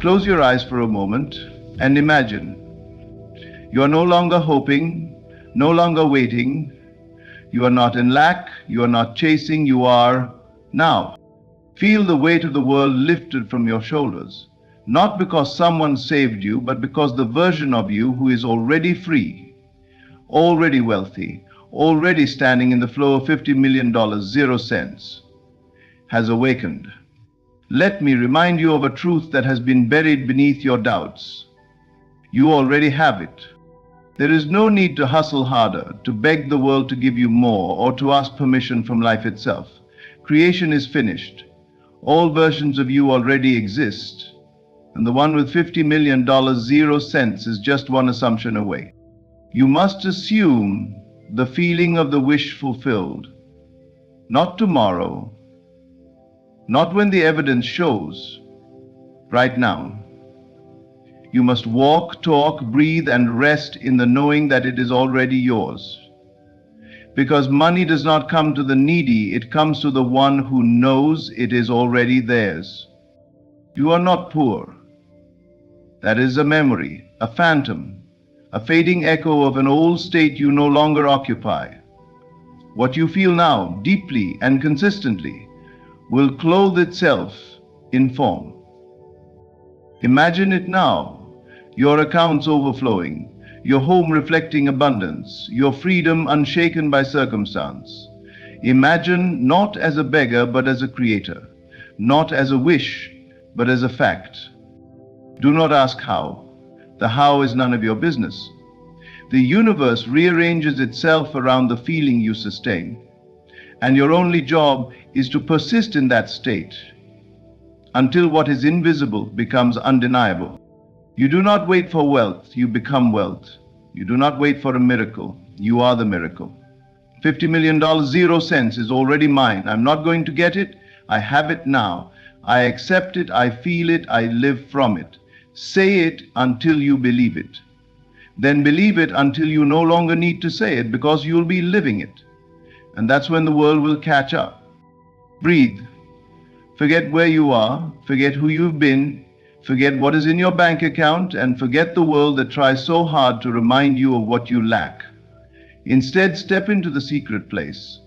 Close your eyes for a moment and imagine. You are no longer hoping, no longer waiting. You are not in lack, you are not chasing, you are now. Feel the weight of the world lifted from your shoulders, not because someone saved you, but because the version of you who is already free, already wealthy, already standing in the flow of $50 million, 0 cents, has awakened. Let me remind you of a truth that has been buried beneath your doubts. You already have it. There is no need to hustle harder, to beg the world to give you more, or to ask permission from life itself. Creation is finished. All versions of you already exist, and the one with $50 million, 0 cents is just one assumption away. You must assume the feeling of the wish fulfilled. Not tomorrow, not when the evidence shows, right now. You must walk, talk, breathe, and rest in the knowing that it is already yours. Because money does not come to the needy, it comes to the one who knows it is already theirs. You are not poor. That is a memory, a phantom, a fading echo of an old state you no longer occupy. What you feel now, deeply and consistently, will clothe itself in form. Imagine it now. Your accounts overflowing, your home reflecting abundance, your freedom unshaken by circumstance. Imagine not as a beggar but as a creator, not as a wish but as a fact. Do not ask how. The how is none of your business. The universe rearranges itself around the feeling you sustain, and your only job is to persist in that state until what is invisible becomes undeniable. You do not wait for wealth, you become wealth. You do not wait for a miracle, you are the miracle. $50 million, 0 cents is already mine. I'm not going to get it, I have it now. I accept it, I feel it, I live from it. Say it until you believe it. Then believe it until you no longer need to say it because you'll be living it. And that's when the world will catch up. Breathe. Forget where you are, forget who you've been, forget what is in your bank account, and forget the world that tries so hard to remind you of what you lack. Instead, step into the secret place,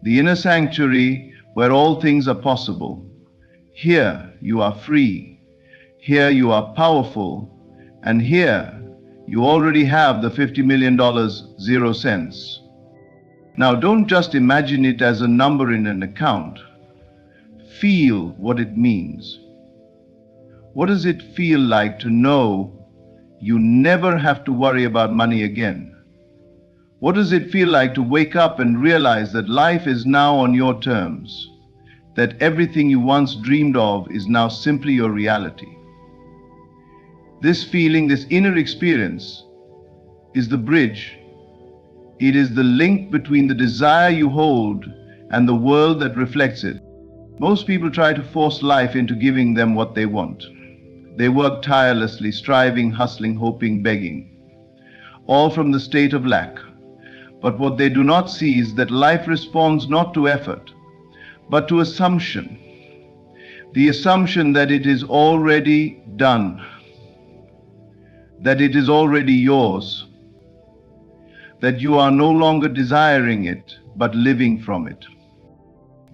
the inner sanctuary where all things are possible. Here you are free, here you are powerful, and here you already have the $50 million, 0 cents. Now don't just imagine it as a number in an account. Feel what it means. What does it feel like to know you never have to worry about money again? What does it feel like to wake up and realize that life is now on your terms, that everything you once dreamed of is now simply your reality? This feeling, this inner experience, is the bridge. It is the link between the desire you hold and the world that reflects it. Most people try to force life into giving them what they want. They work tirelessly, striving, hustling, hoping, begging, all from the state of lack. But what they do not see is that life responds not to effort, but to assumption. The assumption that it is already done, that it is already yours, that you are no longer desiring it, but living from it.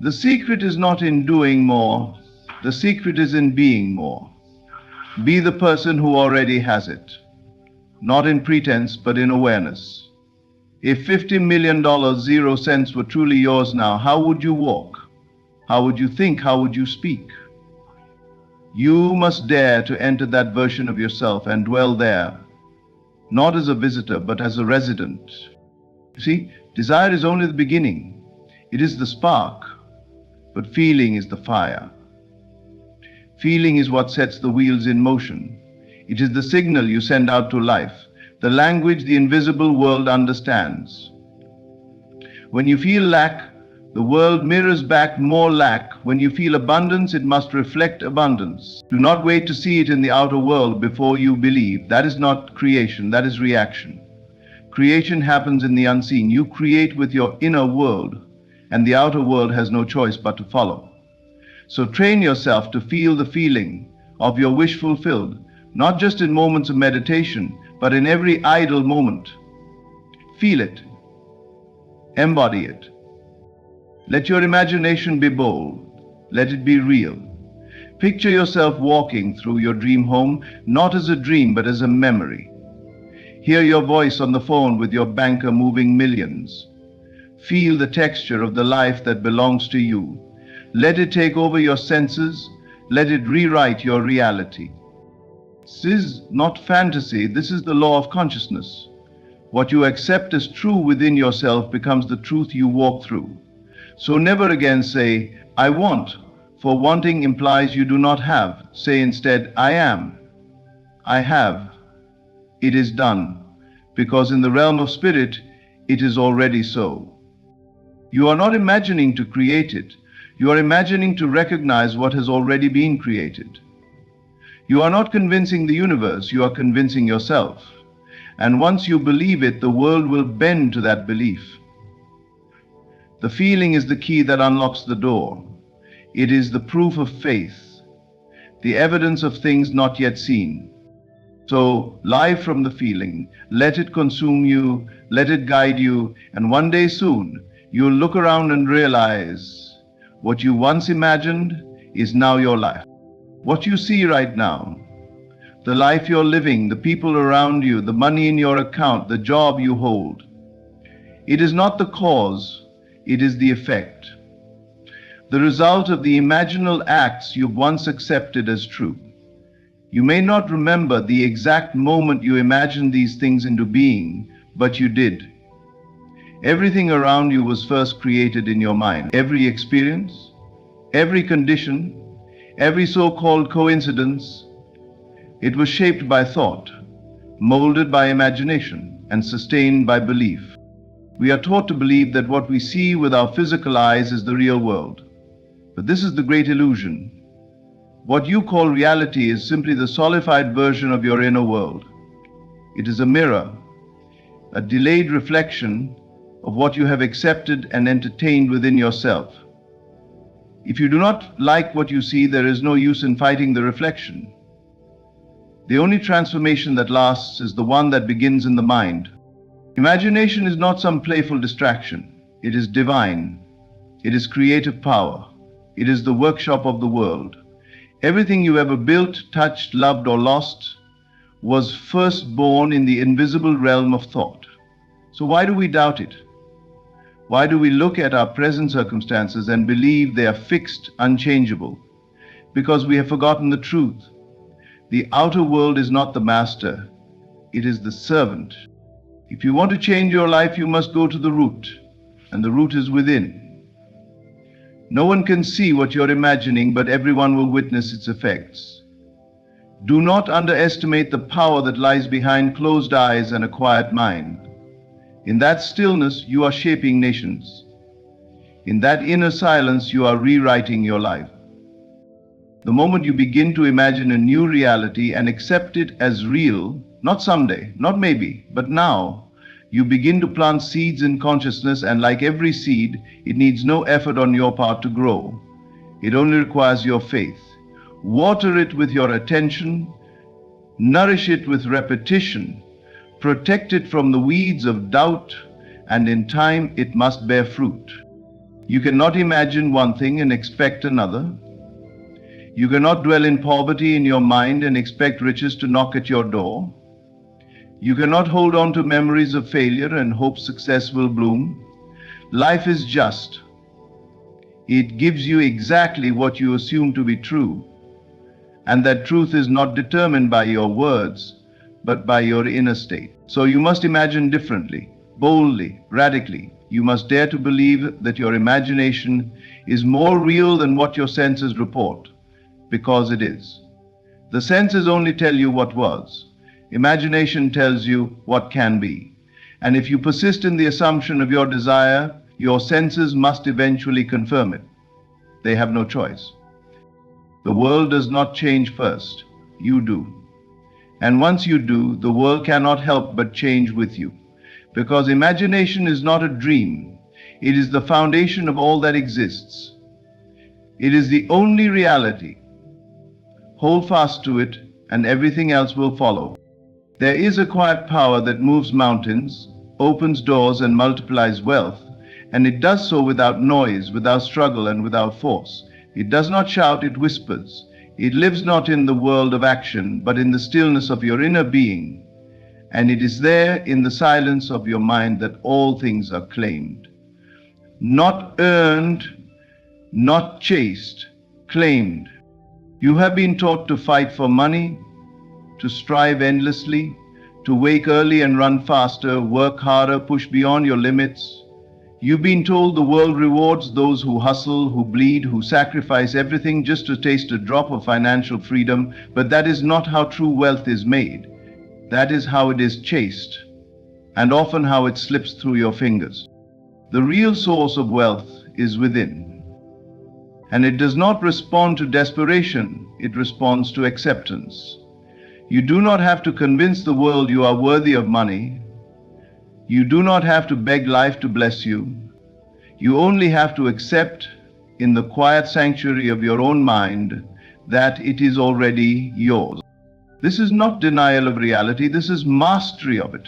The secret is not in doing more, the secret is in being more. Be the person who already has it, not in pretense, but in awareness. If $50 million, 0 cents were truly yours now, how would you walk? How would you think? How would you speak? You must dare to enter that version of yourself and dwell there, not as a visitor, but as a resident. You see, desire is only the beginning. It is the spark, but feeling is the fire. Feeling is what sets the wheels in motion. It is the signal you send out to life, the language the invisible world understands. When you feel lack, the world mirrors back more lack. When you feel abundance, it must reflect abundance. Do not wait to see it in the outer world before you believe. That is not creation, that is reaction. Creation happens in the unseen. You create with your inner world, and the outer world has no choice but to follow. So train yourself to feel the feeling of your wish fulfilled, not just in moments of meditation, but in every idle moment. Feel it. Embody it. Let your imagination be bold. Let it be real. Picture yourself walking through your dream home, not as a dream, but as a memory. Hear your voice on the phone with your banker moving millions. Feel the texture of the life that belongs to you. Let it take over your senses. Let it rewrite your reality. This is not fantasy, this is the law of consciousness. What you accept as true within yourself becomes the truth you walk through. So never again say, I want, for wanting implies you do not have. Say instead, I am. I have. It is done, because in the realm of spirit, it is already so. You are not imagining to create it. You are imagining to recognize what has already been created. You are not convincing the universe, you are convincing yourself. And once you believe it, the world will bend to that belief. The feeling is the key that unlocks the door. It is the proof of faith, the evidence of things not yet seen. So, live from the feeling, let it consume you, let it guide you, and one day soon, you'll look around and realize what you once imagined is now your life. What you see right now, the life you're living, the people around you, the money in your account, the job you hold. It is not the cause, it is the effect. The result of the imaginal acts you've once accepted as true. You may not remember the exact moment you imagined these things into being, but you did. Everything around you was first created in your mind. Every experience, every condition, every so-called coincidence, it was shaped by thought, molded by imagination, and sustained by belief. We are taught to believe that what we see with our physical eyes is the real world. But this is the great illusion. What you call reality is simply the solidified version of your inner world. It is a mirror, a delayed reflection of what you have accepted and entertained within yourself. If you do not like what you see, there is no use in fighting the reflection. The only transformation that lasts is the one that begins in the mind. Imagination is not some playful distraction. It is divine. It is creative power. It is the workshop of the world. Everything you ever built, touched, loved, or lost was first born in the invisible realm of thought. So why do we doubt it? Why do we look at our present circumstances and believe they are fixed, unchangeable? Because we have forgotten the truth. The outer world is not the master, it is the servant. If you want to change your life, you must go to the root, and the root is within. No one can see what you're imagining, but everyone will witness its effects. Do not underestimate the power that lies behind closed eyes and a quiet mind. In that stillness, you are shaping nations. In that inner silence, you are rewriting your life. The moment you begin to imagine a new reality and accept it as real, not someday, not maybe, but now, you begin to plant seeds in consciousness, and like every seed, it needs no effort on your part to grow. It only requires your faith. Water it with your attention, nourish it with repetition, protect it from the weeds of doubt, and in time it must bear fruit. You cannot imagine one thing and expect another. You cannot dwell in poverty in your mind and expect riches to knock at your door. You cannot hold on to memories of failure and hope success will bloom. Life is just. It gives you exactly what you assume to be true. And that truth is not determined by your words, but by your inner state. So you must imagine differently, boldly, radically. You must dare to believe that your imagination is more real than what your senses report, because it is. The senses only tell you what was. Imagination tells you what can be. And if you persist in the assumption of your desire, your senses must eventually confirm it. They have no choice. The world does not change first. You do. And once you do, the world cannot help but change with you. Because imagination is not a dream. It is the foundation of all that exists. It is the only reality. Hold fast to it, and everything else will follow. There is a quiet power that moves mountains, opens doors, and multiplies wealth, and it does so without noise, without struggle, and without force. It does not shout, it whispers. It lives not in the world of action, but in the stillness of your inner being, and it is there in the silence of your mind that all things are claimed. Not earned, not chased, claimed. You have been taught to fight for money, to strive endlessly, to wake early and run faster, work harder, push beyond your limits. You've been told the world rewards those who hustle, who bleed, who sacrifice everything just to taste a drop of financial freedom, but that is not how true wealth is made. That is how it is chased, and often how it slips through your fingers. The real source of wealth is within, and it does not respond to desperation, it responds to acceptance. You do not have to convince the world you are worthy of money. You do not have to beg life to bless you. You only have to accept in the quiet sanctuary of your own mind that it is already yours. This is not denial of reality, this is mastery of it.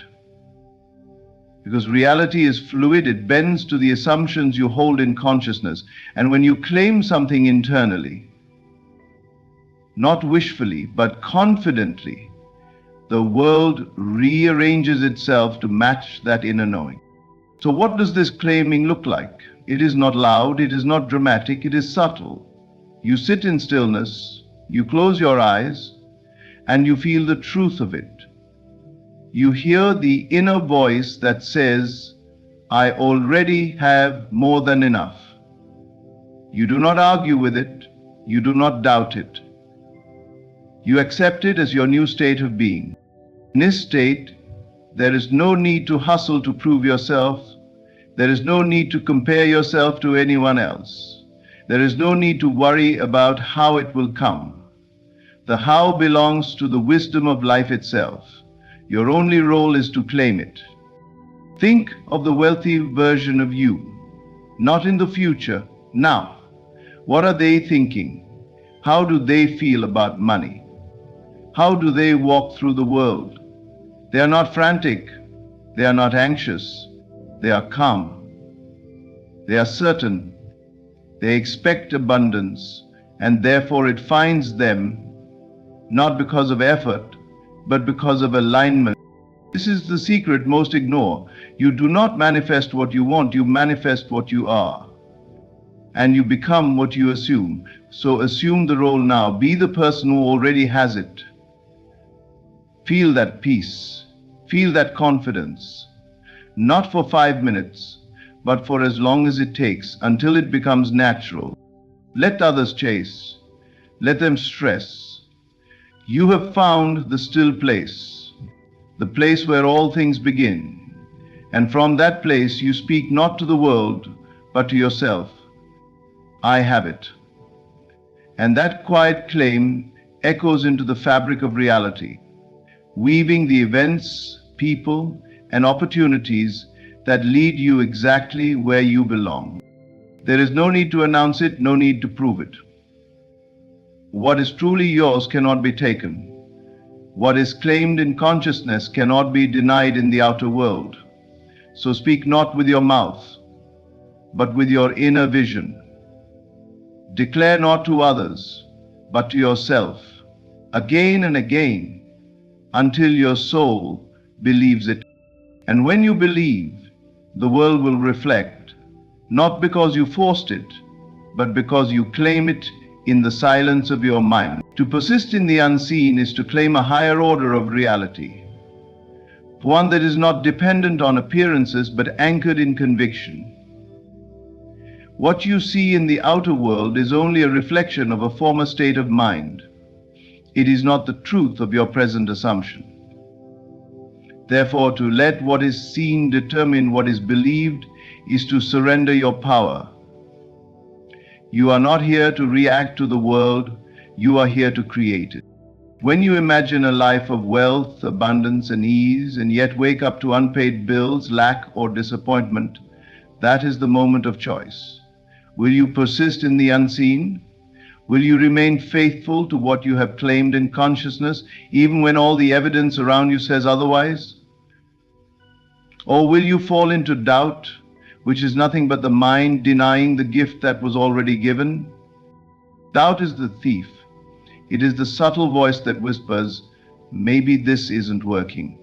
Because reality is fluid, it bends to the assumptions you hold in consciousness. And when you claim something internally, not wishfully, but confidently, the world rearranges itself to match that inner knowing. So what does this claiming look like? It is not loud, it is not dramatic, it is subtle. You sit in stillness, you close your eyes, and you feel the truth of it. You hear the inner voice that says, I already have more than enough. You do not argue with it, you do not doubt it. You accept it as your new state of being. In this state, there is no need to hustle to prove yourself. There is no need to compare yourself to anyone else. There is no need to worry about how it will come. The how belongs to the wisdom of life itself. Your only role is to claim it. Think of the wealthy version of you, not in the future, now. What are they thinking? How do they feel about money? How do they walk through the world? They are not frantic. They are not anxious. They are calm. They are certain. They expect abundance, and therefore it finds them not because of effort, but because of alignment. This is the secret most ignore. You do not manifest what you want, you manifest what you are. And you become what you assume. So assume the role now. Be the person who already has it. Feel that peace. Feel that confidence. Not for 5 minutes, but for as long as it takes, until it becomes natural. Let others chase. Let them stress. You have found the still place, the place where all things begin. And from that place you speak not to the world, but to yourself. I have it. And that quiet claim echoes into the fabric of reality, weaving the events, people, and opportunities that lead you exactly where you belong. There is no need to announce it, no need to prove it. What is truly yours cannot be taken. What is claimed in consciousness cannot be denied in the outer world. So speak not with your mouth, but with your inner vision. Declare not to others, but to yourself, again and again, until your soul believes it. And when you believe, the world will reflect, not because you forced it, but because you claim it in the silence of your mind. To persist in the unseen is to claim a higher order of reality, one that is not dependent on appearances but anchored in conviction. What you see in the outer world is only a reflection of a former state of mind. It is not the truth of your present assumption. Therefore, to let what is seen determine what is believed is to surrender your power. You are not here to react to the world, you are here to create it. When you imagine a life of wealth, abundance, and ease, and yet wake up to unpaid bills, lack, or disappointment, that is the moment of choice. Will you persist in the unseen? Will you remain faithful to what you have claimed in consciousness, even when all the evidence around you says otherwise? Or will you fall into doubt, which is nothing but the mind denying the gift that was already given? Doubt is the thief. It is the subtle voice that whispers, maybe this isn't working.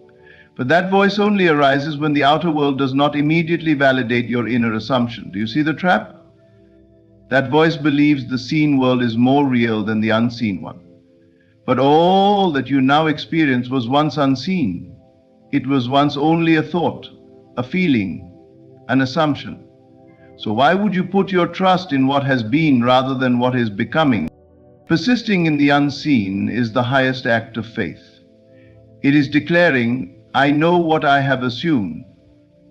But that voice only arises when the outer world does not immediately validate your inner assumption. Do you see the trap? That voice believes the seen world is more real than the unseen one. But all that you now experience was once unseen. It was once only a thought, a feeling, an assumption. So why would you put your trust in what has been rather than what is becoming? Persisting in the unseen is the highest act of faith. It is declaring, I know what I have assumed,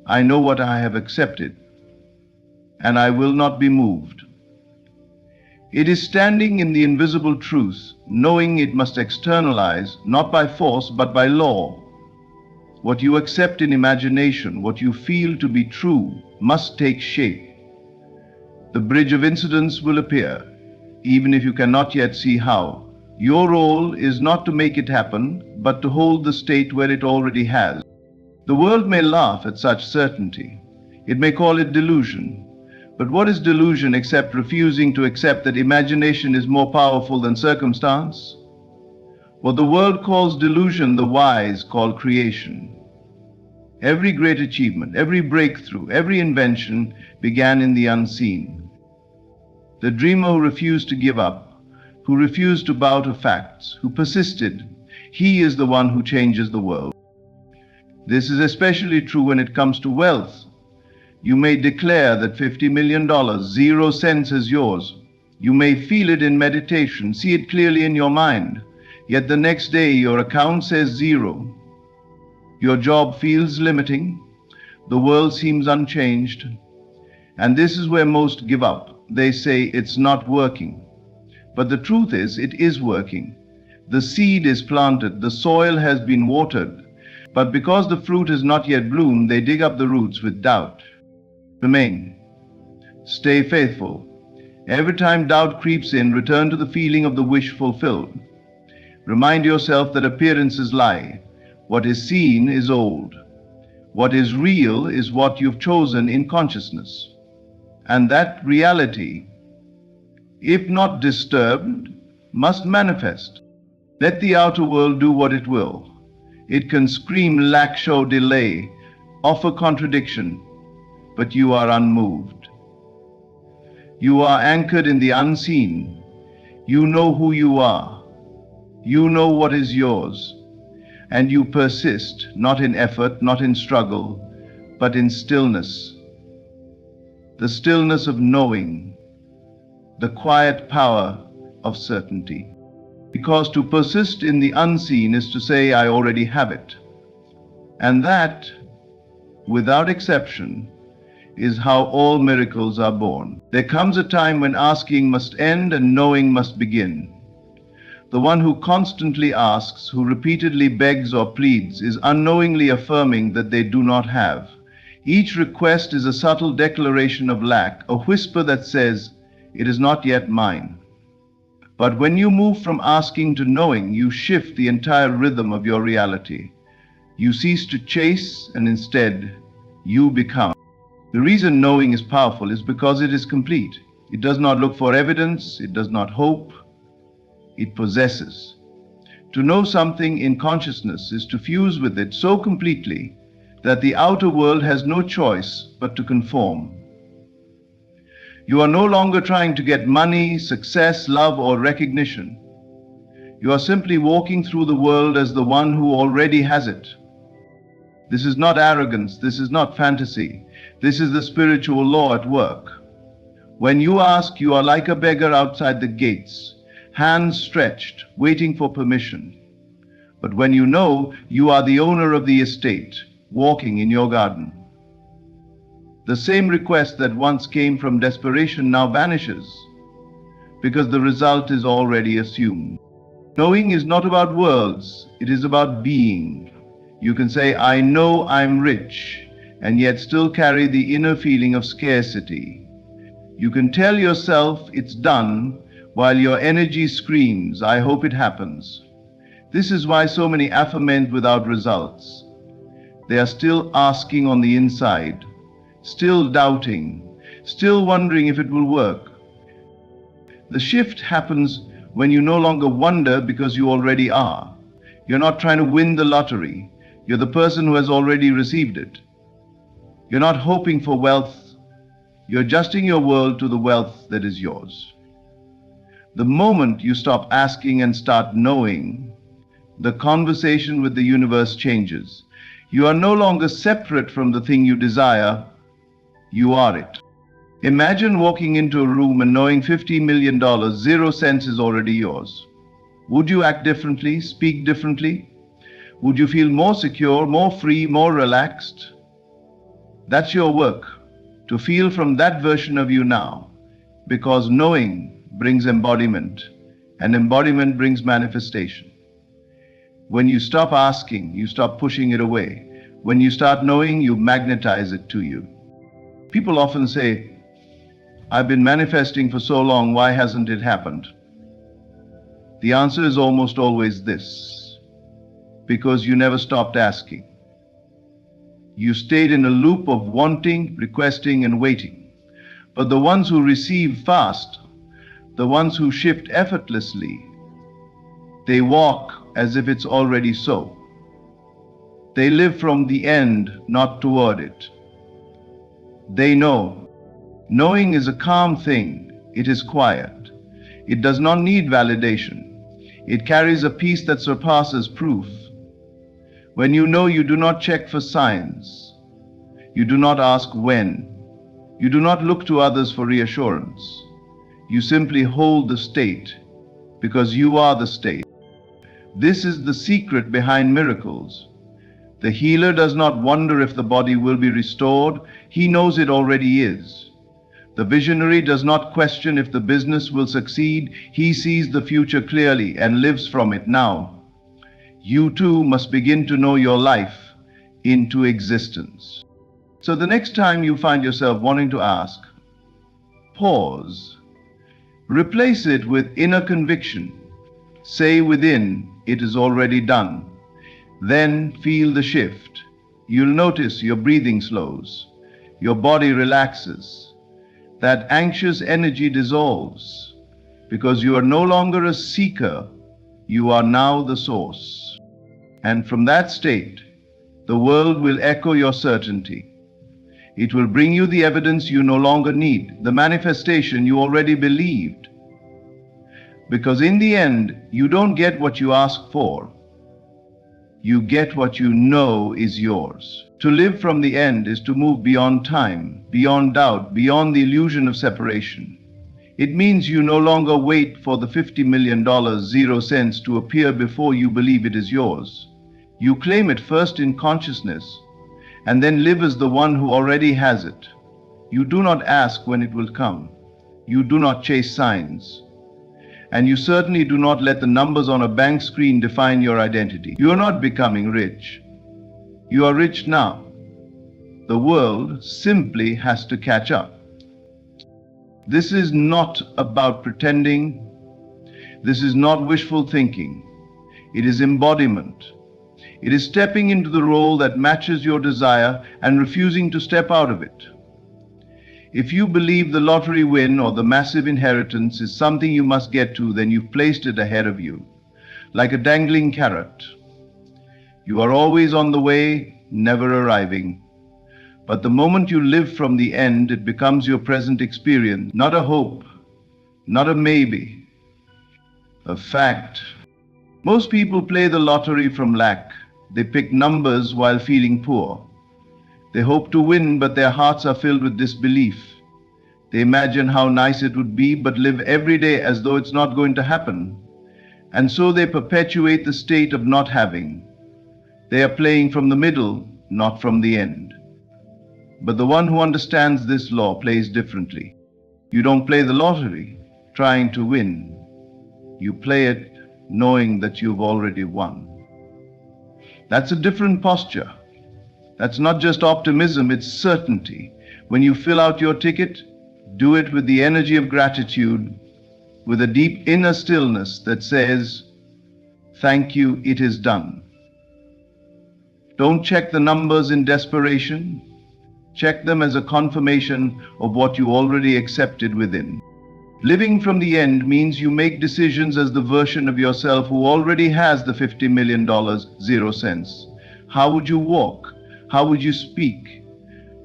I know what I have accepted, and I will not be moved. It is standing in the invisible truth, knowing it must externalize, not by force, but by law. What you accept in imagination, what you feel to be true, must take shape. The bridge of incidents will appear, even if you cannot yet see how. Your role is not to make it happen, but to hold the state where it already has. The world may laugh at such certainty. It may call it delusion. But what is delusion except refusing to accept that imagination is more powerful than circumstance? What the world calls delusion, the wise call creation. Every great achievement, every breakthrough, every invention began in the unseen. The dreamer who refused to give up, who refused to bow to facts, who persisted, he is the one who changes the world. This is especially true when it comes to wealth. You may declare that $50 million, 0 cents is yours. You may feel it in meditation, see it clearly in your mind. Yet the next day your account says 0. Your job feels limiting. The world seems unchanged. And this is where most give up. They say it's not working. But the truth is, it is working. The seed is planted, the soil has been watered. But because the fruit has not yet bloomed, they dig up the roots with doubt. Remain. Stay faithful. Every time doubt creeps in, return to the feeling of the wish fulfilled. Remind yourself that appearances lie. What is seen is old. What is real is what you've chosen in consciousness. And that reality, if not disturbed, must manifest. Let the outer world do what it will. It can scream, lack, show, delay, offer contradiction, but you are unmoved. You are anchored in the unseen. You know who you are. You know what is yours. And you persist, not in effort, not in struggle, but in stillness. The stillness of knowing, the quiet power of certainty. Because to persist in the unseen is to say, I already have it. And that, without exception, is how all miracles are born. There comes a time when asking must end and knowing must begin. The one who constantly asks, who repeatedly begs or pleads, is unknowingly affirming that they do not have. Each request is a subtle declaration of lack, a whisper that says, it is not yet mine. But when you move from asking to knowing, you shift the entire rhythm of your reality. You cease to chase, and instead, you become. The reason knowing is powerful is because it is complete. It does not look for evidence, it does not hope, it possesses. To know something in consciousness is to fuse with it so completely that the outer world has no choice but to conform. You are no longer trying to get money, success, love, or recognition. You are simply walking through the world as the one who already has it. This is not arrogance, this is not fantasy. This is the spiritual law at work. When you ask, you are like a beggar outside the gates, hands stretched, waiting for permission. But when you know, you are the owner of the estate, walking in your garden. The same request that once came from desperation now vanishes, because the result is already assumed. Knowing is not about words, it is about being. You can say, I know I'm rich, and yet still carry the inner feeling of scarcity. You can tell yourself it's done while your energy screams, I hope it happens. This is why so many affirm without results. They are still asking on the inside, still doubting, still wondering if it will work. The shift happens when you no longer wonder because you already are. You're not trying to win the lottery. You're the person who has already received it. You're not hoping for wealth. You're adjusting your world to the wealth that is yours. The moment you stop asking and start knowing, the conversation with the universe changes. You are no longer separate from the thing you desire. You are it. Imagine walking into a room and knowing $50 million, 0 cents is already yours. Would you act differently, speak differently? Would you feel more secure, more free, more relaxed? That's your work, to feel from that version of you now, because knowing brings embodiment, and embodiment brings manifestation. When you stop asking, you stop pushing it away. When you start knowing, you magnetize it to you. People often say, I've been manifesting for so long, why hasn't it happened? The answer is almost always this: because you never stopped asking. You stayed in a loop of wanting, requesting, and waiting. But the ones who receive fast, the ones who shift effortlessly, they walk as if it's already so. They live from the end, not toward it. They know. Knowing is a calm thing. It is quiet. It does not need validation. It carries a peace that surpasses proof. When you know, you do not check for signs. You do not ask when. You do not look to others for reassurance. You simply hold the state because you are the state. This is the secret behind miracles. The healer does not wonder if the body will be restored. He knows it already is. The visionary does not question if the business will succeed. He sees the future clearly and lives from it now. You too must begin to know your life into existence. So the next time you find yourself wanting to ask, pause. Replace it with inner conviction. Say within, it is already done. Then feel the shift. You'll notice your breathing slows. Your body relaxes. That anxious energy dissolves because you are no longer a seeker. You are now the source. And from that state, the world will echo your certainty. It will bring you the evidence you no longer need, the manifestation you already believed. Because in the end, you don't get what you ask for. You get what you know is yours. To live from the end is to move beyond time, beyond doubt, beyond the illusion of separation. It means you no longer wait for the $50 million, 0 cents to appear before you believe it is yours. You claim it first in consciousness, and then live as the one who already has it. You do not ask when it will come. You do not chase signs. And you certainly do not let the numbers on a bank screen define your identity. You are not becoming rich. You are rich now. The world simply has to catch up. This is not about pretending. This is not wishful thinking. It is embodiment. It is stepping into the role that matches your desire and refusing to step out of it. If you believe the lottery win or the massive inheritance is something you must get to, then you've placed it ahead of you, like a dangling carrot. You are always on the way, never arriving. But the moment you live from the end, it becomes your present experience, not a hope, not a maybe, a fact. Most people play the lottery from lack. They pick numbers while feeling poor. They hope to win, but their hearts are filled with disbelief. They imagine how nice it would be, but live every day as though it's not going to happen. And so they perpetuate the state of not having. They are playing from the middle, not from the end. But the one who understands this law plays differently. You don't play the lottery trying to win. You play it knowing that you've already won. That's a different posture. That's not just optimism, it's certainty. When you fill out your ticket, do it with the energy of gratitude. with a deep inner stillness that says, "Thank you, it is done." Don't check the numbers in desperation. Check them as a confirmation of what you already accepted within. Living from the end means you make decisions as the version of yourself who already has the $50 million, 0 cents. How would you walk? How would you speak?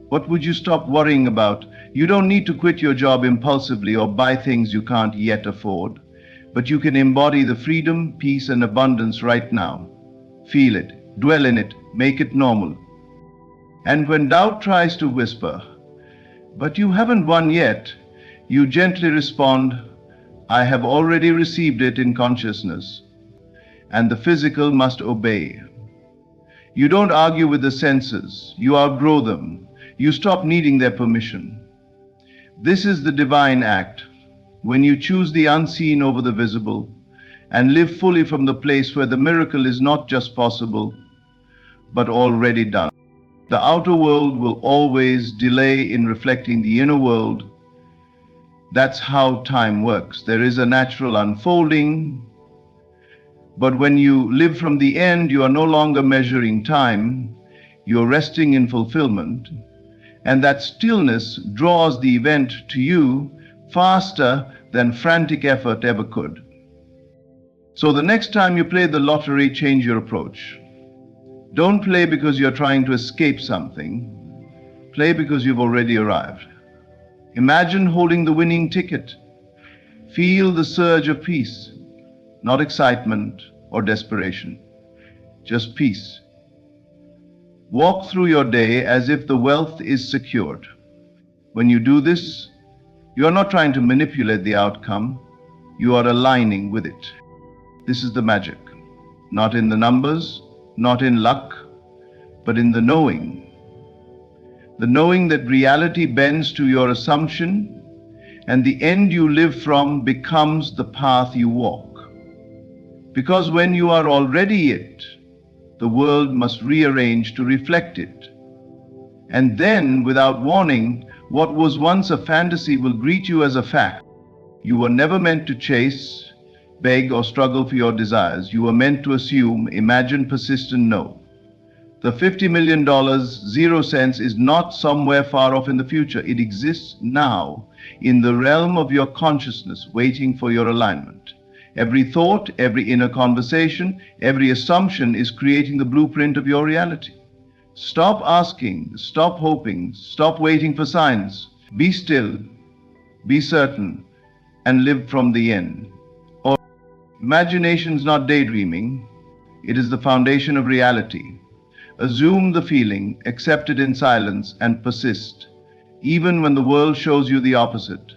What would you stop worrying about? You don't need to quit your job impulsively or buy things you can't yet afford, but you can embody the freedom, peace, and abundance right now. Feel it, dwell in it, make it normal. And when doubt tries to whisper, "But you haven't won yet," you gently respond, "I have already received it in consciousness, and the physical must obey." You don't argue with the senses, you outgrow them. You stop needing their permission. This is the divine act, when you choose the unseen over the visible and live fully from the place where the miracle is not just possible, but already done. The outer world will always delay in reflecting the inner world. That's how time works. There is a natural unfolding, but when you live from the end, you are no longer measuring time, you're resting in fulfillment, and that stillness draws the event to you faster than frantic effort ever could. So the next time you play the lottery, change your approach. Don't play because you're trying to escape something. Play because you've already arrived. Imagine holding the winning ticket. Feel the surge of peace, not excitement or desperation, just peace. Walk through your day as if the wealth is secured. When you do this, you are not trying to manipulate the outcome, you are aligning with it. This is the magic, not in the numbers, not in luck, but in the knowing. The knowing that reality bends to your assumption, and the end you live from becomes the path you walk. Because when you are already it, the world must rearrange to reflect it. And then, without warning, what was once a fantasy will greet you as a fact. You were never meant to chase, beg, or struggle for your desires. You were meant to assume, imagine, persist, and know. The $50 million, 0 cents is not somewhere far off in the future. It exists now, in the realm of your consciousness, waiting for your alignment. Every thought, every inner conversation, every assumption is creating the blueprint of your reality. Stop asking, stop hoping, stop waiting for signs. Be still, be certain, and live from the end. Or imagination is not daydreaming, it is the foundation of reality. Assume the feeling, accept it in silence, and persist, even when the world shows you the opposite.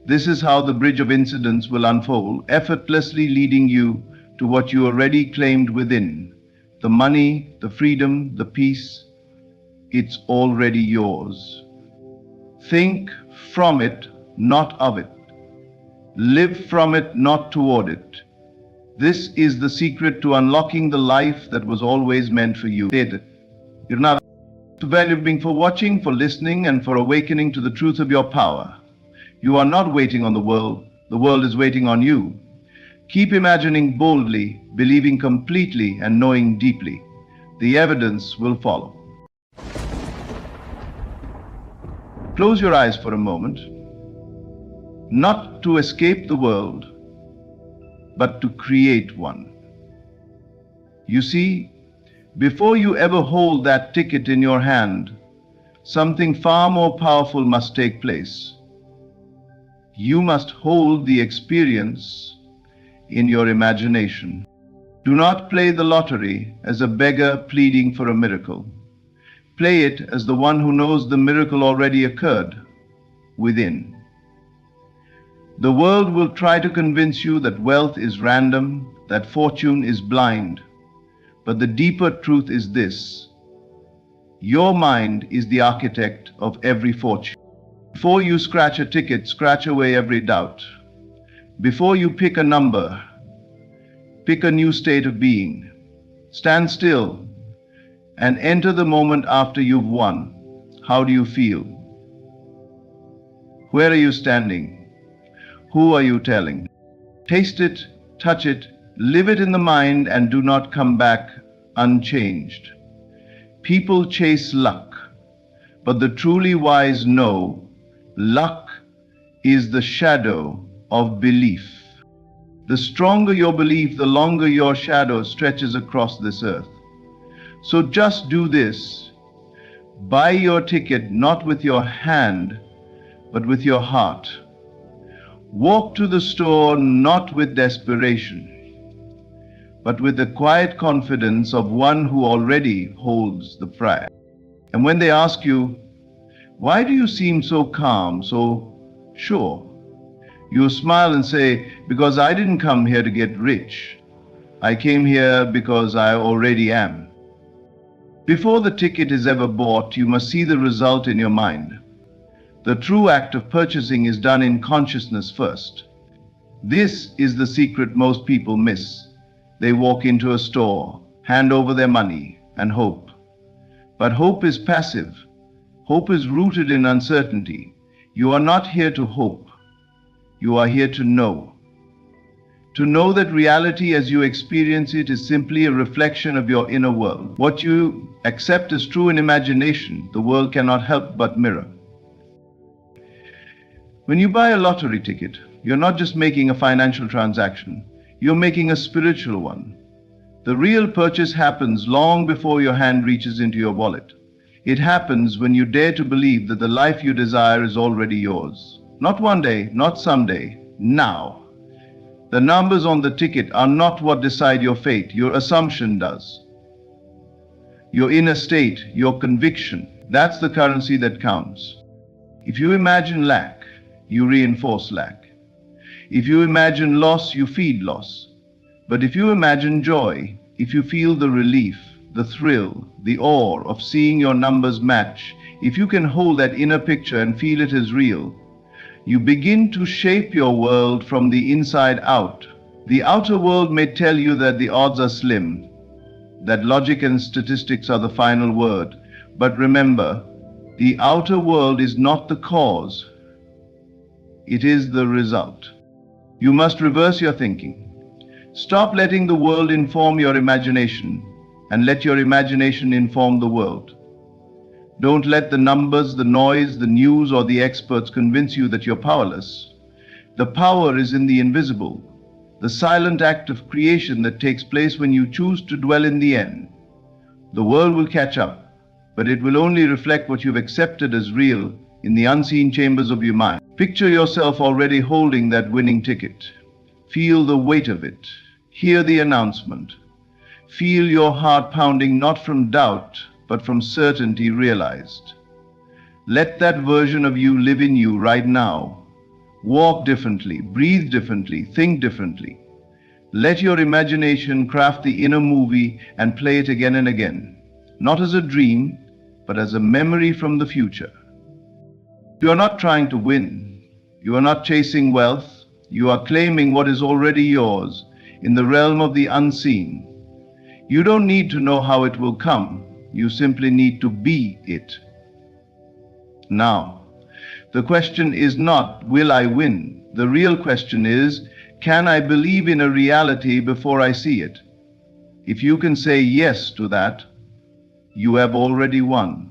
This is how the bridge of incidents will unfold, effortlessly leading you to what you already claimed within. The money, the freedom, the peace, it's already yours. Think from it, not of it. Live from it, not toward it. This is the secret to unlocking the life that was always meant for you. You're now to value being for watching, for listening, and for awakening to the truth of your power. You are not waiting on the world is waiting on you. Keep imagining boldly, believing completely, and knowing deeply. The evidence will follow. Close your eyes for a moment, not to escape the world, but to create one. You see, before you ever hold that ticket in your hand, something far more powerful must take place. You must hold the experience in your imagination. Do not play the lottery as a beggar pleading for a miracle. Play it as the one who knows the miracle already occurred within. The world will try to convince you that wealth is random, that fortune is blind. But the deeper truth is this: your mind is the architect of every fortune. Before you scratch a ticket, scratch away every doubt. Before you pick a number, pick a new state of being. Stand still and enter the moment after you've won. How do you feel? Where are you standing? Who are you telling? Taste it, touch it, live it in the mind, and do not come back unchanged. People chase luck, but the truly wise know luck is the shadow of belief. The stronger your belief, the longer your shadow stretches across this earth. So just do this. Buy your ticket not with your hand, but with your heart. Walk to the store not with desperation, but with the quiet confidence of one who already holds the prize. And when they ask you, why do you seem so calm, so sure? You smile and say, because I didn't come here to get rich. I came here because I already am. Before the ticket is ever bought, you must see the result in your mind. The true act of purchasing is done in consciousness first. This is the secret most people miss. They walk into a store, hand over their money, and hope. But hope is passive. Hope is rooted in uncertainty. You are not here to hope. You are here to know. To know that reality as you experience it is simply a reflection of your inner world. What you accept as true in imagination, the world cannot help but mirror. When you buy a lottery ticket, you're not just making a financial transaction, you're making a spiritual one. The real purchase happens long before your hand reaches into your wallet. It happens when you dare to believe that the life you desire is already yours. Not one day, not someday, now. The numbers on the ticket are not what decide your fate. Your assumption does. Your inner state, your conviction, that's the currency that counts. If you imagine lack, you reinforce lack. If you imagine loss, you feed loss. But if you imagine joy, if you feel the relief, the thrill, the awe of seeing your numbers match, if you can hold that inner picture and feel it is real, you begin to shape your world from the inside out. The outer world may tell you that the odds are slim, that logic and statistics are the final word. But remember, the outer world is not the cause. It is the result. You must reverse your thinking. Stop letting the world inform your imagination and let your imagination inform the world. Don't let the numbers, the noise, the news, or the experts convince you that you're powerless. The power is in the invisible, the silent act of creation that takes place when you choose to dwell in the end. The world will catch up, but it will only reflect what you've accepted as real in the unseen chambers of your mind. Picture yourself already holding that winning ticket. Feel the weight of it. Hear the announcement. Feel your heart pounding not from doubt, but from certainty realized. Let that version of you live in you right now. Walk differently, breathe differently, think differently. Let your imagination craft the inner movie and play it again and again, not as a dream, but as a memory from the future. You are not trying to win. You are not chasing wealth. You are claiming what is already yours in the realm of the unseen. You don't need to know how it will come. You simply need to be it. Now, the question is not, will I win? The real question is, can I believe in a reality before I see it? If you can say yes to that, you have already won.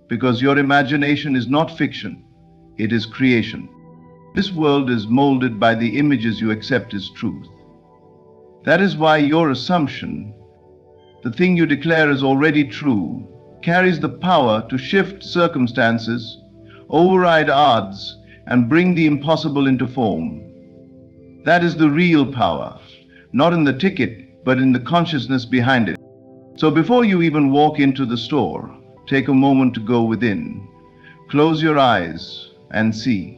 Because your imagination is not fiction, it is creation. This world is molded by the images you accept as truth. That is why your assumption, the thing you declare is already true, carries the power to shift circumstances, override odds, and bring the impossible into form. That is the real power, not in the ticket, but in the consciousness behind it. So before you even walk into the store, take a moment to go within. Close your eyes and see,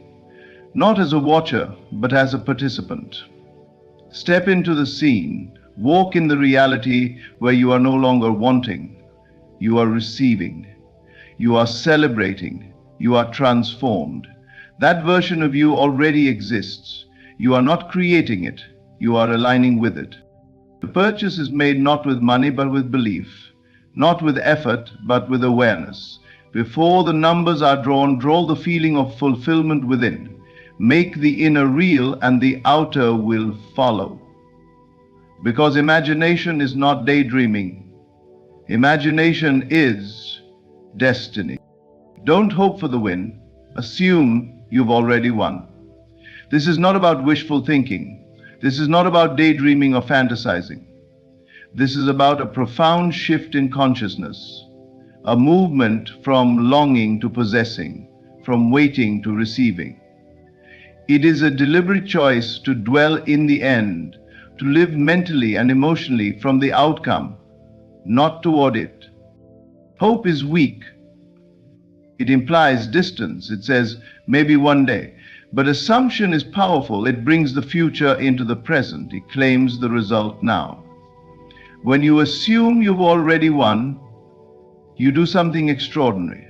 not as a watcher, but as a participant. Step into the scene. Walk in the reality where you are no longer wanting. You are receiving. You are celebrating. You are transformed. That version of you already exists. You are not creating it. You are aligning with it. The purchase is made not with money, but with belief. Not with effort, but with awareness. Before the numbers are drawn, draw the feeling of fulfillment within. Make the inner real and the outer will follow. Because imagination is not daydreaming. Imagination is destiny. Don't hope for the win. Assume you've already won. This is not about wishful thinking. This is not about daydreaming or fantasizing. This is about a profound shift in consciousness, a movement from longing to possessing, from waiting to receiving. It is a deliberate choice to dwell in the end, to live mentally and emotionally from the outcome, not toward it. Hope is weak. It implies distance. It says, maybe one day. But assumption is powerful. It brings the future into the present. It claims the result now. When you assume you've already won, you do something extraordinary.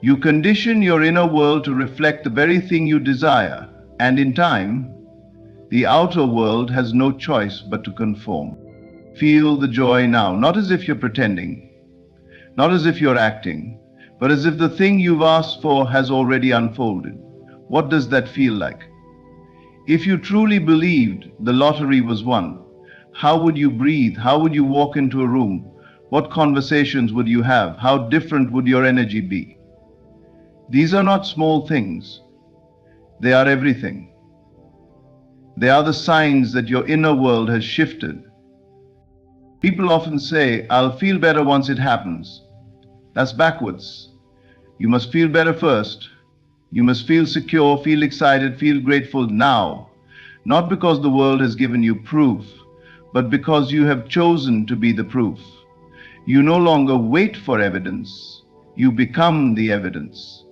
You condition your inner world to reflect the very thing you desire, and in time, the outer world has no choice but to conform. Feel the joy now, not as if you're pretending, not as if you're acting, but as if the thing you've asked for has already unfolded. What does that feel like? If you truly believed the lottery was won, how would you breathe? How would you walk into a room? What conversations would you have? How different would your energy be? These are not small things. They are everything. They are the signs that your inner world has shifted. People often say, I'll feel better once it happens. That's backwards. You must feel better first. You must feel secure, feel excited, feel grateful now. Not because the world has given you proof, but because you have chosen to be the proof. You no longer wait for evidence. You become the evidence.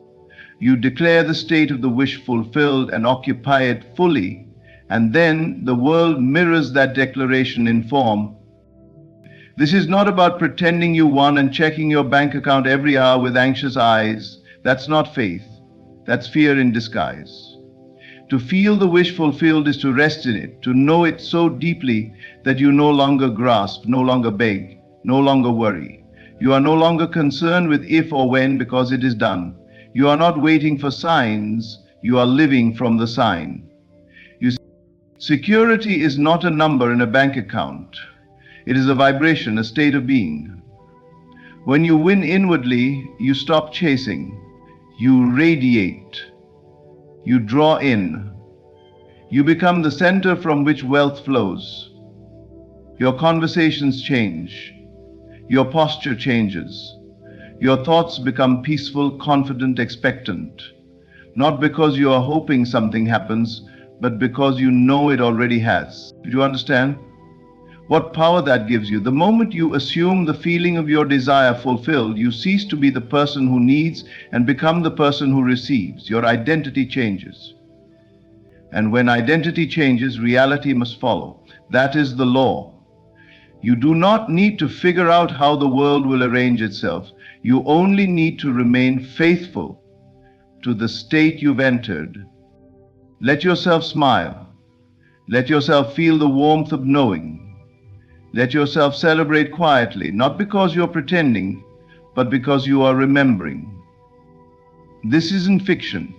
You declare the state of the wish fulfilled and occupy it fully, and then the world mirrors that declaration in form. This is not about pretending you won and checking your bank account every hour with anxious eyes. That's not faith. That's fear in disguise. To feel the wish fulfilled is to rest in it, to know it so deeply that you no longer grasp, no longer beg, no longer worry. You are no longer concerned with if or when because it is done. You are not waiting for signs, you are living from the sign. You see, security is not a number in a bank account. It is a vibration, a state of being. When you win inwardly, you stop chasing. You radiate. You draw in. You become the center from which wealth flows. Your conversations change. Your posture changes. Your thoughts become peaceful, confident, expectant. Not because you are hoping something happens, but because you know it already has. Do you understand? What power that gives you. The moment you assume the feeling of your desire fulfilled, you cease to be the person who needs and become the person who receives. Your identity changes. And when identity changes, reality must follow. That is the law. You do not need to figure out how the world will arrange itself. You only need to remain faithful to the state you've entered. Let yourself smile. Let yourself feel the warmth of knowing. Let yourself celebrate quietly, not because you're pretending, but because you are remembering. This isn't fiction.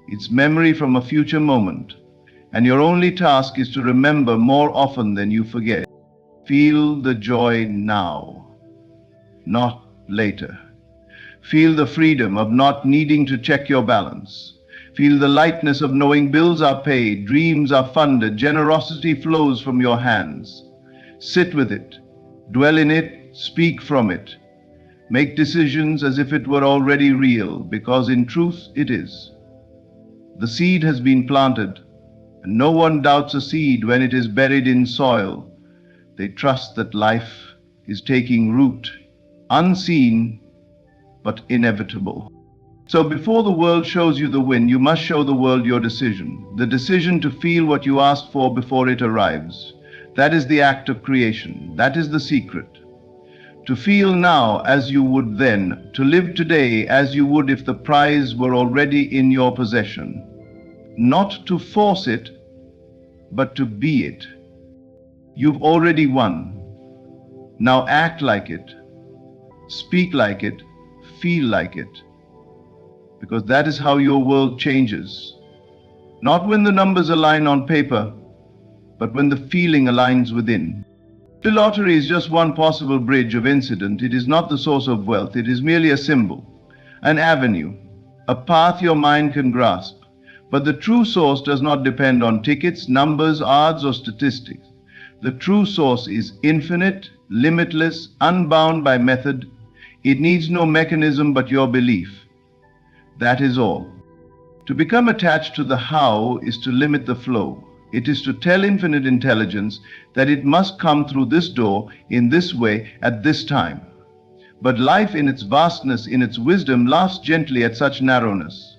It's memory from a future moment. And your only task is to remember more often than you forget. Feel the joy now, not later. Feel the freedom of not needing to check your balance. Feel the lightness of knowing bills are paid, dreams are funded, generosity flows from your hands. Sit with it, dwell in it, speak from it. Make decisions as if it were already real, because in truth it is. The seed has been planted, and no one doubts a seed when it is buried in soil. They trust that life is taking root, unseen but inevitable. So before the world shows you the win, you must show the world your decision, the decision to feel what you asked for before it arrives. That is the act of creation. That is the secret. To feel now as you would then, to live today as you would if the prize were already in your possession. Not to force it, but to be it. You've already won. Now act like it, speak like it, feel like it, because that is how your world changes. Not when the numbers align on paper, but when the feeling aligns within. The lottery is just one possible bridge of incident. It is not the source of wealth. It is merely a symbol, an avenue, a path your mind can grasp. But the true source does not depend on tickets, numbers, odds, or statistics. The true source is infinite, limitless, unbound by method. It needs no mechanism but your belief. That is all. To become attached to the how is to limit the flow. It is to tell infinite intelligence that it must come through this door, in this way, at this time. But life in its vastness, in its wisdom, laughs gently at such narrowness.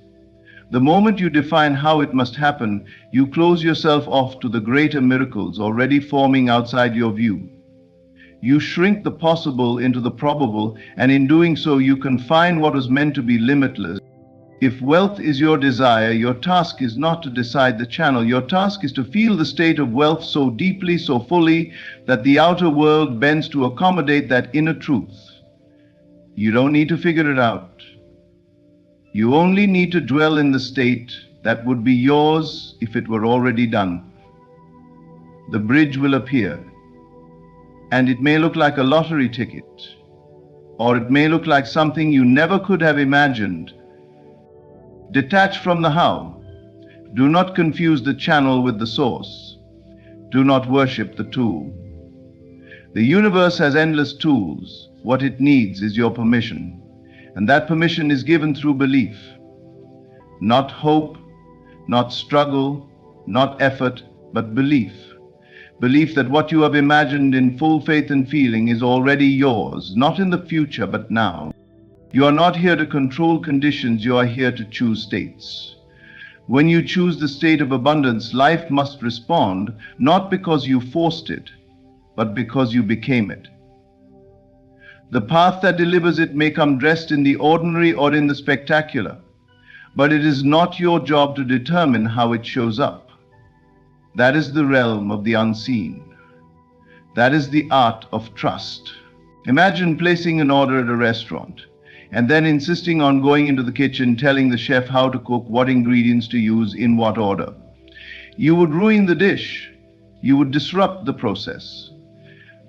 The moment you define how it must happen, you close yourself off to the greater miracles already forming outside your view. You shrink the possible into the probable, and in doing so you confine what was meant to be limitless. If wealth is your desire, your task is not to decide the channel. Your task is to feel the state of wealth so deeply, so fully, that the outer world bends to accommodate that inner truth. You don't need to figure it out. You only need to dwell in the state that would be yours if it were already done. The bridge will appear, and it may look like a lottery ticket, or it may look like something you never could have imagined. Detach from the how. Do not confuse the channel with the source. Do not worship the tool. The universe has endless tools. What it needs is your permission. And that permission is given through belief. Not hope, not struggle, not effort, but belief. Belief that what you have imagined in full faith and feeling is already yours, not in the future, but now. You are not here to control conditions, you are here to choose states. When you choose the state of abundance, life must respond, not because you forced it, but because you became it. The path that delivers it may come dressed in the ordinary or in the spectacular, but it is not your job to determine how it shows up. That is the realm of the unseen. That is the art of trust. Imagine placing an order at a restaurant, and then insisting on going into the kitchen, telling the chef how to cook, what ingredients to use, in what order. You would ruin the dish. You would disrupt the process.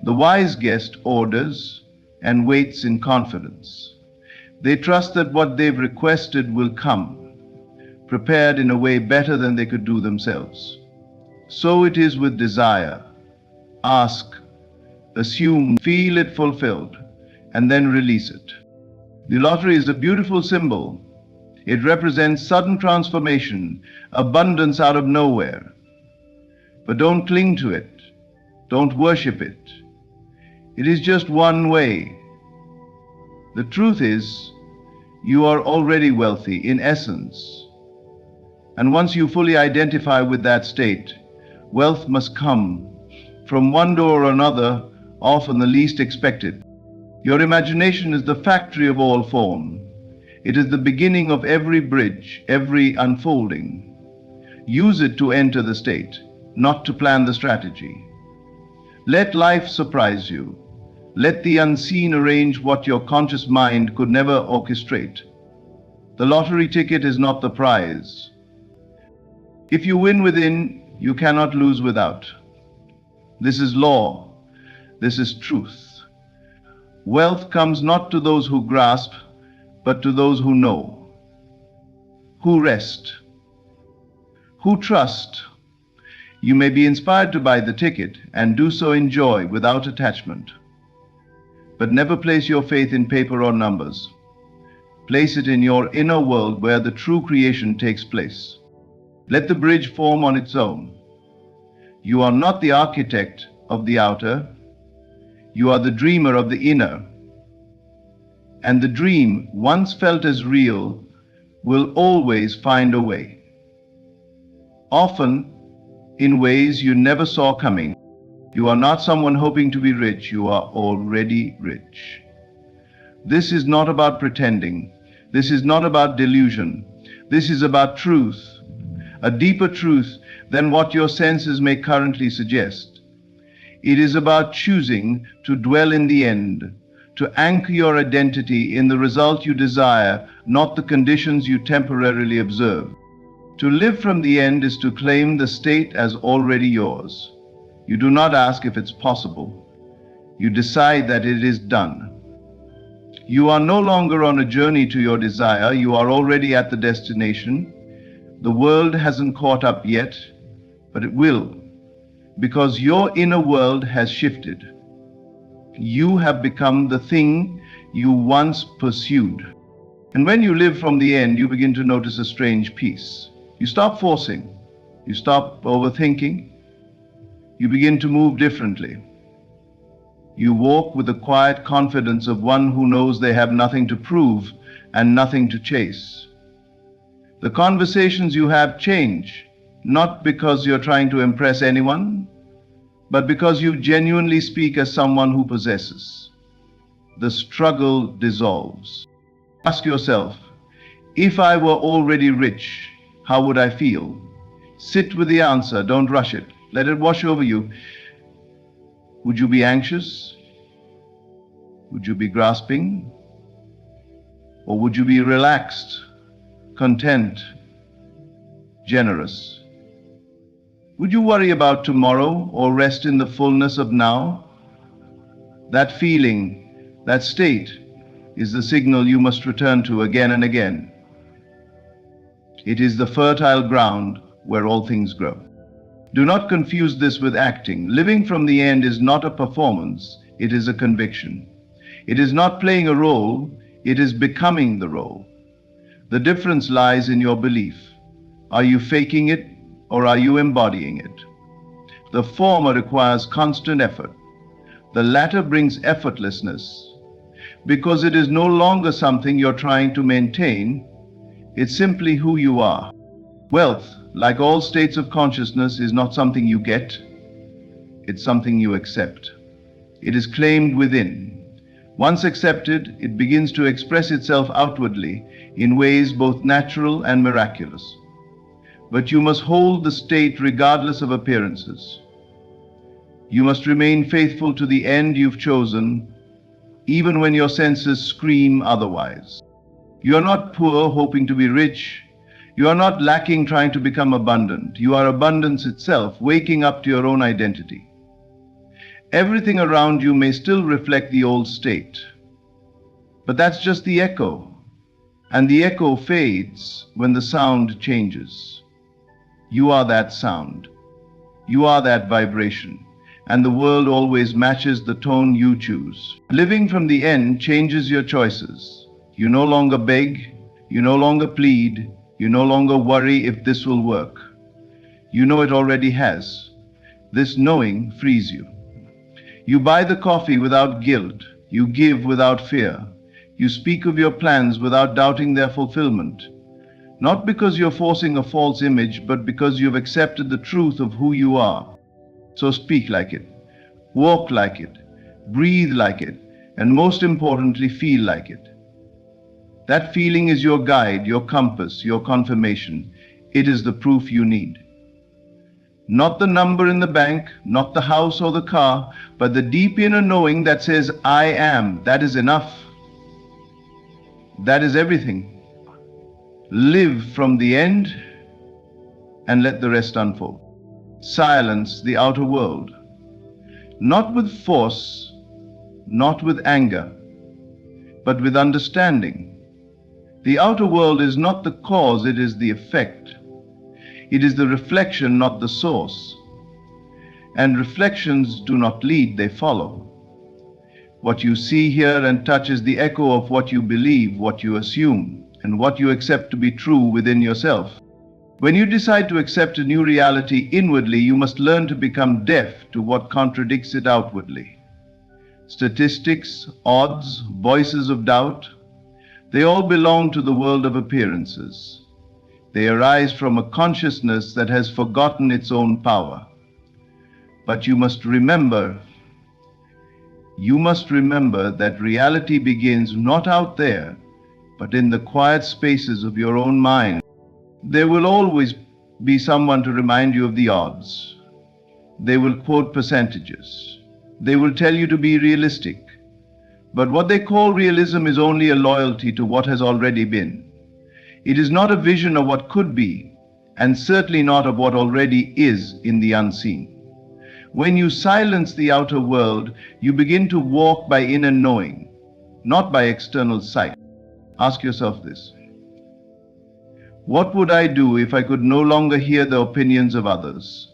The wise guest orders and waits in confidence. They trust that what they've requested will come, prepared in a way better than they could do themselves. So it is with desire. Ask, assume, feel it fulfilled, and then release it. The lottery is a beautiful symbol. It represents sudden transformation, abundance out of nowhere. But don't cling to it. Don't worship it. It is just one way. The truth is, you are already wealthy in essence. And once you fully identify with that state, wealth must come from one door or another, often the least expected. Your imagination is the factory of all form. It is the beginning of every bridge, every unfolding. Use it to enter the state, not to plan the strategy. Let life surprise you. Let the unseen arrange what your conscious mind could never orchestrate. The lottery ticket is not the prize. If you win within, you cannot lose without. This is law. This is truth. Wealth comes not to those who grasp, but to those who know, who rest, who trust. You may be inspired to buy the ticket and do so in joy without attachment. But never place your faith in paper or numbers. Place it in your inner world where the true creation takes place. Let the bridge form on its own. You are not the architect of the outer. You are the dreamer of the inner. And the dream, once felt as real, will always find a way. Often, in ways you never saw coming. You are not someone hoping to be rich, you are already rich. This is not about pretending. This is not about delusion. This is about truth, a deeper truth than what your senses may currently suggest. It is about choosing to dwell in the end, to anchor your identity in the result you desire, not the conditions you temporarily observe. To live from the end is to claim the state as already yours. You do not ask if it's possible. You decide that it is done. You are no longer on a journey to your desire. You are already at the destination. The world hasn't caught up yet, but it will, because your inner world has shifted. You have become the thing you once pursued. And when you live from the end, you begin to notice a strange peace. You stop forcing. You stop overthinking. You begin to move differently. You walk with the quiet confidence of one who knows they have nothing to prove and nothing to chase. The conversations you have change, not because you're trying to impress anyone, but because you genuinely speak as someone who possesses. The struggle dissolves. Ask yourself, if I were already rich, how would I feel? Sit with the answer, don't rush it. Let it wash over you. Would you be anxious? Would you be grasping? Or would you be relaxed, content, generous? Would you worry about tomorrow or rest in the fullness of now? That feeling, that state, is the signal you must return to again and again. It is the fertile ground where all things grow. Do not confuse this with acting. Living from the end is not a performance, it is a conviction. It is not playing a role, it is becoming the role. The difference lies in your belief. Are you faking it or are you embodying it? The former requires constant effort. The latter brings effortlessness. Because it is no longer something you're trying to maintain, it's simply who you are. Wealth, like all states of consciousness, is not something you get, it's something you accept. It is claimed within. Once accepted, it begins to express itself outwardly in ways both natural and miraculous. But you must hold the state regardless of appearances. You must remain faithful to the end you've chosen, even when your senses scream otherwise. You are not poor hoping to be rich. You are not lacking trying to become abundant. You are abundance itself, waking up to your own identity. Everything around you may still reflect the old state, but that's just the echo, and the echo fades when the sound changes. You are that sound. You are that vibration, and the world always matches the tone you choose. Living from the end changes your choices. You no longer beg, you no longer plead, you no longer worry if this will work. You know it already has. This knowing frees you. You buy the coffee without guilt. You give without fear. You speak of your plans without doubting their fulfillment. Not because you're forcing a false image, but because you've accepted the truth of who you are. So speak like it, walk like it, breathe like it, and most importantly, feel like it. That feeling is your guide, your compass, your confirmation. It is the proof you need. Not the number in the bank, not the house or the car, but the deep inner knowing that says, I am. That is enough. That is everything. Live from the end and let the rest unfold. Silence the outer world. Not with force, not with anger, but with understanding. The outer world is not the cause, it is the effect. It is the reflection, not the source. And reflections do not lead, they follow. What you see, hear, and touch is the echo of what you believe, what you assume, and what you accept to be true within yourself. When you decide to accept a new reality inwardly, you must learn to become deaf to what contradicts it outwardly. Statistics, odds, voices of doubt, they all belong to the world of appearances. They arise from a consciousness that has forgotten its own power. But you must remember that reality begins not out there, but in the quiet spaces of your own mind. There will always be someone to remind you of the odds. They will quote percentages. They will tell you to be realistic. But what they call realism is only a loyalty to what has already been. It is not a vision of what could be. and certainly not of what already is in the unseen. When you silence the outer world, you begin to walk by inner knowing, not by external sight. Ask yourself this. What would I do if I could no longer hear the opinions of others?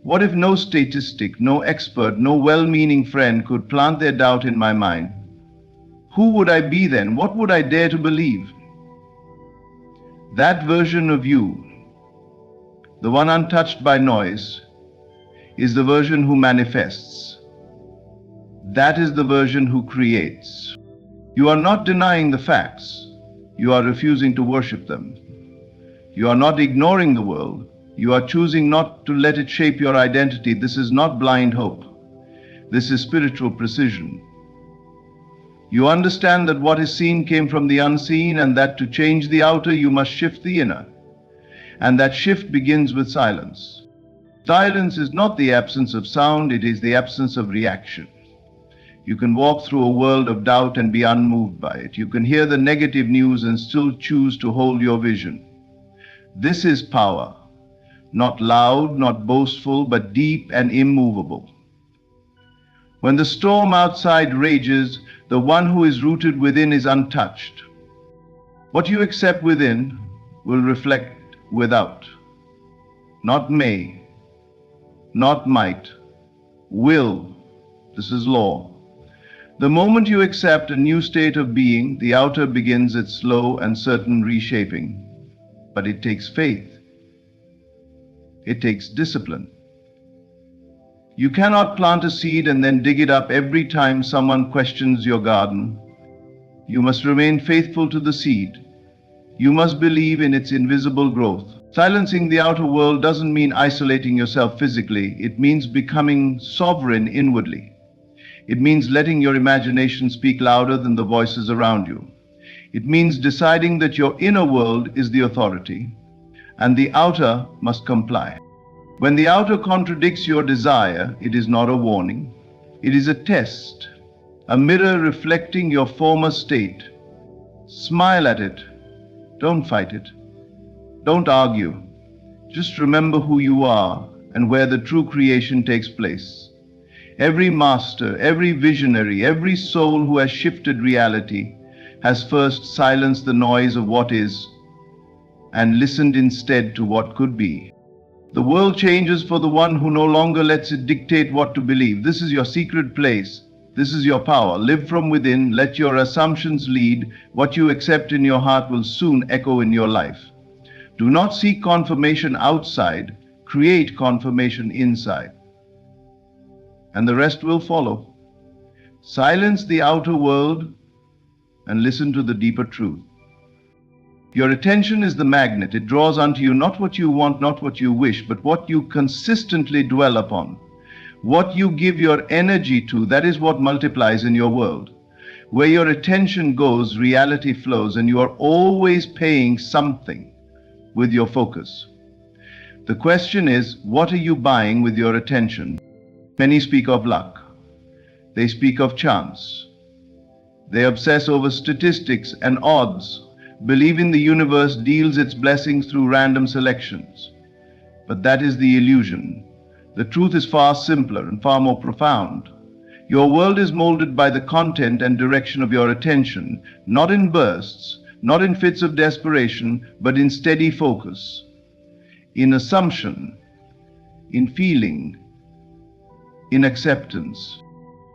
What if no statistic, no expert, no well-meaning friend could plant their doubt in my mind? Who would I be then? What would I dare to believe? That version of you, the one untouched by noise, is the version who manifests. That is the version who creates. You are not denying the facts. You are refusing to worship them. You are not ignoring the world. You are choosing not to let it shape your identity. This is not blind hope. This is spiritual precision. You understand that what is seen came from the unseen, and that to change the outer, you must shift the inner. And that shift begins with silence. Silence is not the absence of sound, it is the absence of reaction. You can walk through a world of doubt and be unmoved by it. You can hear the negative news and still choose to hold your vision. This is power. Not loud, not boastful, but deep and immovable. When the storm outside rages, the one who is rooted within is untouched. What you accept within will reflect without. Not may, not might, will. This is law. The moment you accept a new state of being, the outer begins its slow and certain reshaping. But it takes faith. It takes discipline. You cannot plant a seed and then dig it up every time someone questions your garden. You must remain faithful to the seed. You must believe in its invisible growth. Silencing the outer world doesn't mean isolating yourself physically. It means becoming sovereign inwardly. It means letting your imagination speak louder than the voices around you. It means deciding that your inner world is the authority, and the outer must comply. When the outer contradicts your desire, it is not a warning. It is a test, a mirror reflecting your former state. Smile at it. Don't fight it. Don't argue. Just remember who you are and where the true creation takes place. Every master, every visionary, every soul who has shifted reality has first silenced the noise of what is and listened instead to what could be. The world changes for the one who no longer lets it dictate what to believe. This is your secret place. This is your power. Live from within. Let your assumptions lead. What you accept in your heart will soon echo in your life. Do not seek confirmation outside. Create confirmation inside. And the rest will follow. Silence the outer world and listen to the deeper truth. Your attention is the magnet. It draws unto you not what you want, not what you wish, but what you consistently dwell upon. What you give your energy to, that is what multiplies in your world. Where your attention goes, reality flows, and you are always paying something with your focus. The question is, what are you buying with your attention? Many speak of luck. They speak of chance. They obsess over statistics and odds, believing the universe deals its blessings through random selections. But that is the illusion. The truth is far simpler and far more profound. Your world is molded by the content and direction of your attention, not in bursts, not in fits of desperation, but in steady focus, in assumption, in feeling, in acceptance.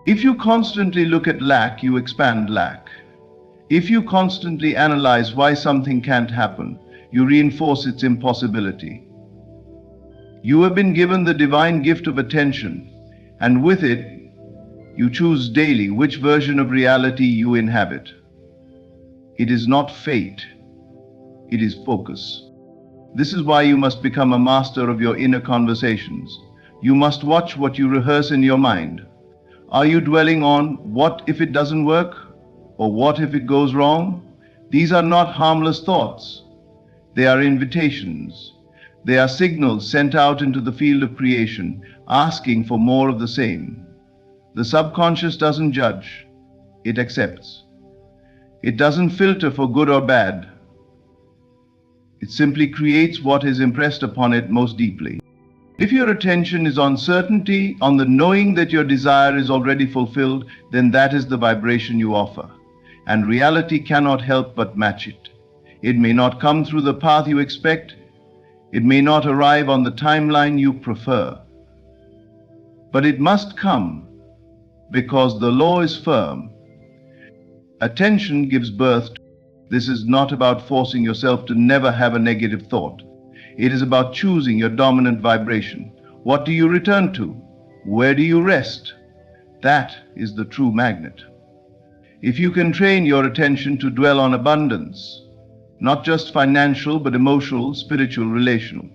If you constantly look at lack, you expand lack. If you constantly analyze why something can't happen, you reinforce its impossibility. You have been given the divine gift of attention, and with it, you choose daily which version of reality you inhabit. It is not fate, it is focus. This is why you must become a master of your inner conversations. You must watch what you rehearse in your mind. Are you dwelling on what if it doesn't work? Or what if it goes wrong? These are not harmless thoughts. They are invitations. They are signals sent out into the field of creation, asking for more of the same. The subconscious doesn't judge. It accepts. It doesn't filter for good or bad. It simply creates what is impressed upon it most deeply. If your attention is on certainty, on the knowing that your desire is already fulfilled, then that is the vibration you offer. And reality cannot help but match it. It may not come through the path you expect. It may not arrive on the timeline you prefer. But it must come because the law is firm. Attention gives birth to. This is not about forcing yourself to never have a negative thought. It is about choosing your dominant vibration. What do you return to? Where do you rest? That is the true magnet. If you can train your attention to dwell on abundance, not just financial but emotional, spiritual, relational,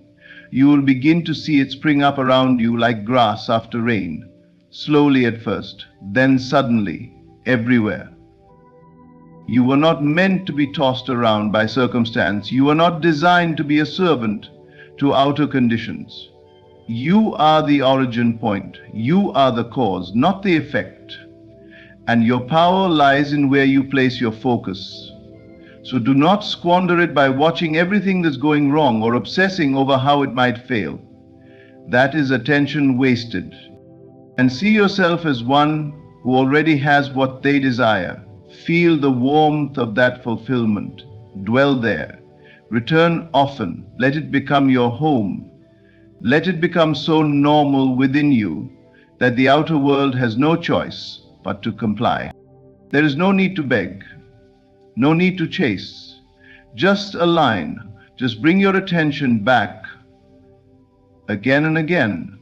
you will begin to see it spring up around you like grass after rain, slowly at first, then suddenly, everywhere. You were not meant to be tossed around by circumstance. You were not designed to be a servant to outer conditions. You are the origin point. You are the cause, not the effect. And your power lies in where you place your focus. So do not squander it by watching everything that's going wrong or obsessing over how it might fail. That is attention wasted. And see yourself as one who already has what they desire. Feel the warmth of that fulfillment. Dwell there. Return often. Let it become your home. Let it become so normal within you that the outer world has no choice but to comply. There is no need to beg, no need to chase. Just align. Just bring your attention back again and again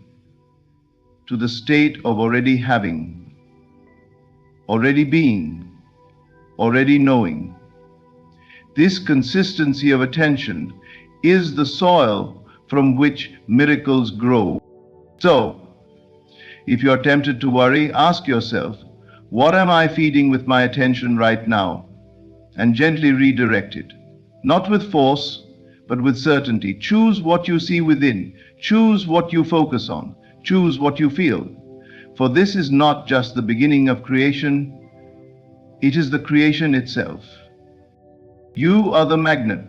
to the state of already having, already being, already knowing. This consistency of attention is the soil from which miracles grow. So, if you are tempted to worry, ask yourself, what am I feeding with my attention right now? And gently redirect it. Not with force, but with certainty. Choose what you see within. Choose what you focus on. Choose what you feel. For this is not just the beginning of creation, it is the creation itself. You are the magnet.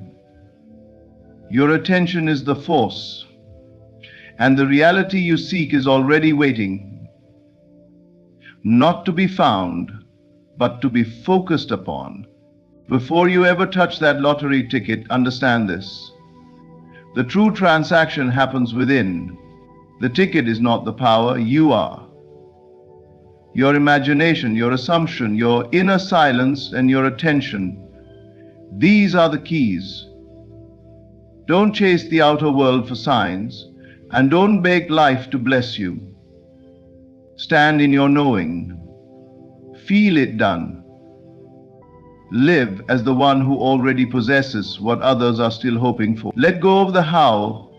Your attention is the force. And the reality you seek is already waiting. Not to be found, but to be focused upon. Before you ever touch that lottery ticket, understand this. The true transaction happens within. The ticket is not the power, you are. Your imagination, your assumption, your inner silence, and your attention. These are the keys. Don't chase the outer world for signs, and don't beg life to bless you. Stand in your knowing. Feel it done. Live as the one who already possesses what others are still hoping for. Let go of the how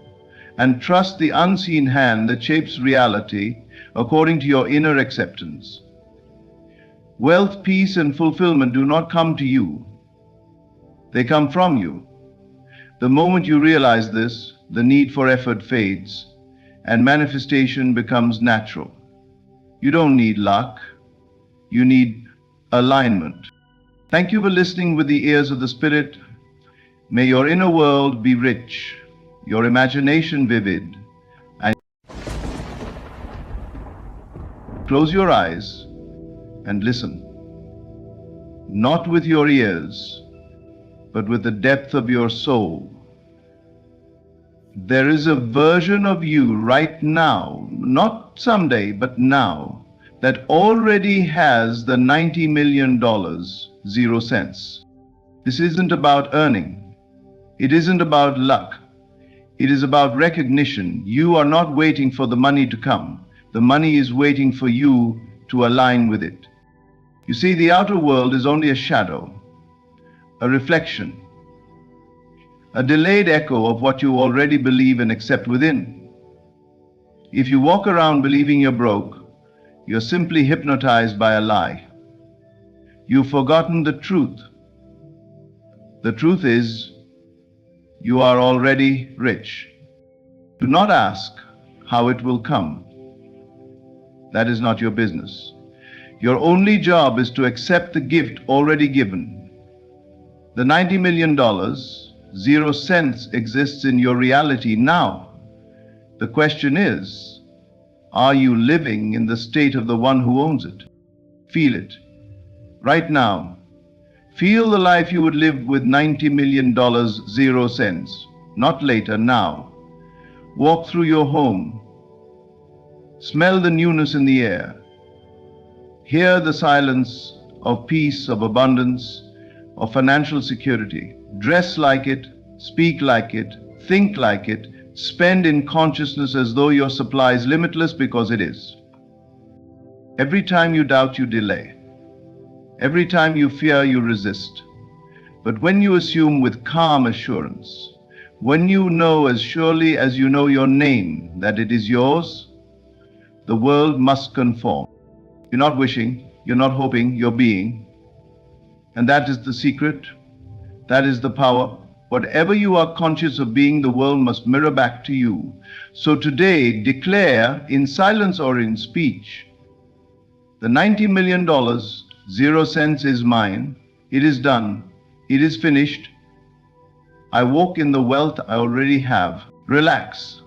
and trust the unseen hand that shapes reality according to your inner acceptance. Wealth, peace, and fulfillment do not come to you. They come from you. The moment you realize this, the need for effort fades and manifestation becomes natural. You don't need luck. You need alignment. Thank you for listening with the ears of the Spirit. May your inner world be rich, your imagination vivid, and close your eyes and listen. Not with your ears, but with the depth of your soul. There is a version of you right now, not someday, but now, that already has the $90 million, 0 cents. This isn't about earning. It isn't about luck. It is about recognition. You are not waiting for the money to come. The money is waiting for you to align with it. You see, the outer world is only a shadow, a reflection, a delayed echo of what you already believe and accept within. If you walk around believing you're broke, you're simply hypnotized by a lie. You've forgotten the truth. The truth is, you are already rich. Do not ask how it will come. That is not your business. Your only job is to accept the gift already given. The $90 million 0 cents exists in your reality now. The question is, are you living in the state of the one who owns it? Feel it. Right now. Feel the life you would live with $90 million, 0 cents. Not later, now. Walk through your home. Smell the newness in the air. Hear the silence of peace, of abundance, of financial security. Dress like it, speak like it, think like it, spend in consciousness as though your supply is limitless, because it is. Every time you doubt, you delay. Every time you fear, you resist. But when you assume with calm assurance, when you know as surely as you know your name that it is yours, the world must conform. You're not wishing, you're not hoping, you're being. And that is the secret. That is the power. Whatever you are conscious of being, the world must mirror back to you. So today, declare in silence or in speech, the $90 million, 0 cents is mine. It is done. It is finished. I walk in the wealth I already have. Relax.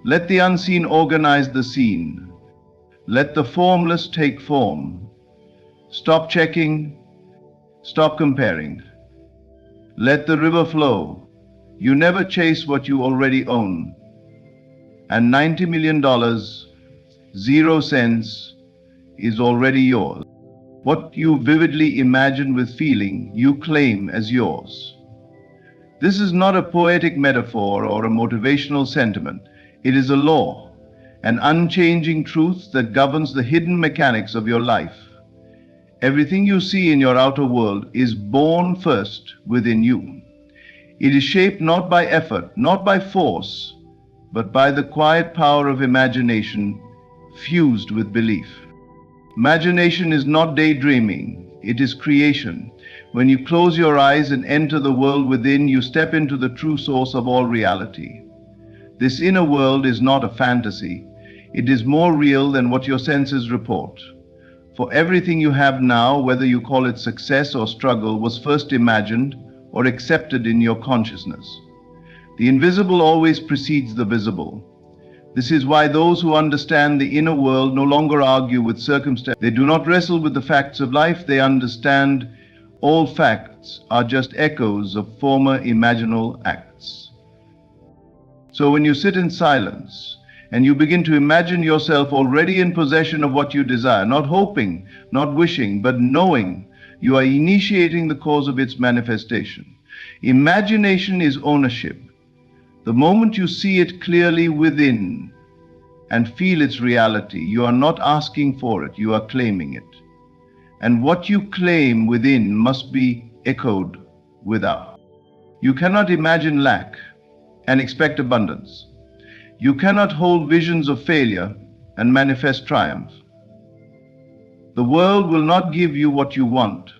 Let the unseen organize the scene. Let the formless take form. Stop checking. Stop comparing. Let the river flow. You never chase what you already own. And $90 million, 0 cents, is already yours. What you vividly imagine with feeling, you claim as yours. This is not a poetic metaphor or a motivational sentiment. It is a law, an unchanging truth that governs the hidden mechanics of your life. Everything you see in your outer world is born first within you. It is shaped not by effort, not by force, but by the quiet power of imagination fused with belief. Imagination is not daydreaming, it is creation. When you close your eyes and enter the world within, you step into the true source of all reality. This inner world is not a fantasy. It is more real than what your senses report. For everything you have now, whether you call it success or struggle, was first imagined or accepted in your consciousness. The invisible always precedes the visible. This is why those who understand the inner world no longer argue with circumstance. They do not wrestle with the facts of life. They understand all facts are just echoes of former imaginal acts. So when you sit in silence and you begin to imagine yourself already in possession of what you desire, not hoping, not wishing, but knowing, you are initiating the cause of its manifestation. Imagination is ownership. The moment you see it clearly within and feel its reality, you are not asking for it, you are claiming it. And what you claim within must be echoed without. You cannot imagine lack and expect abundance. You cannot hold visions of failure and manifest triumph. The world will not give you what you want.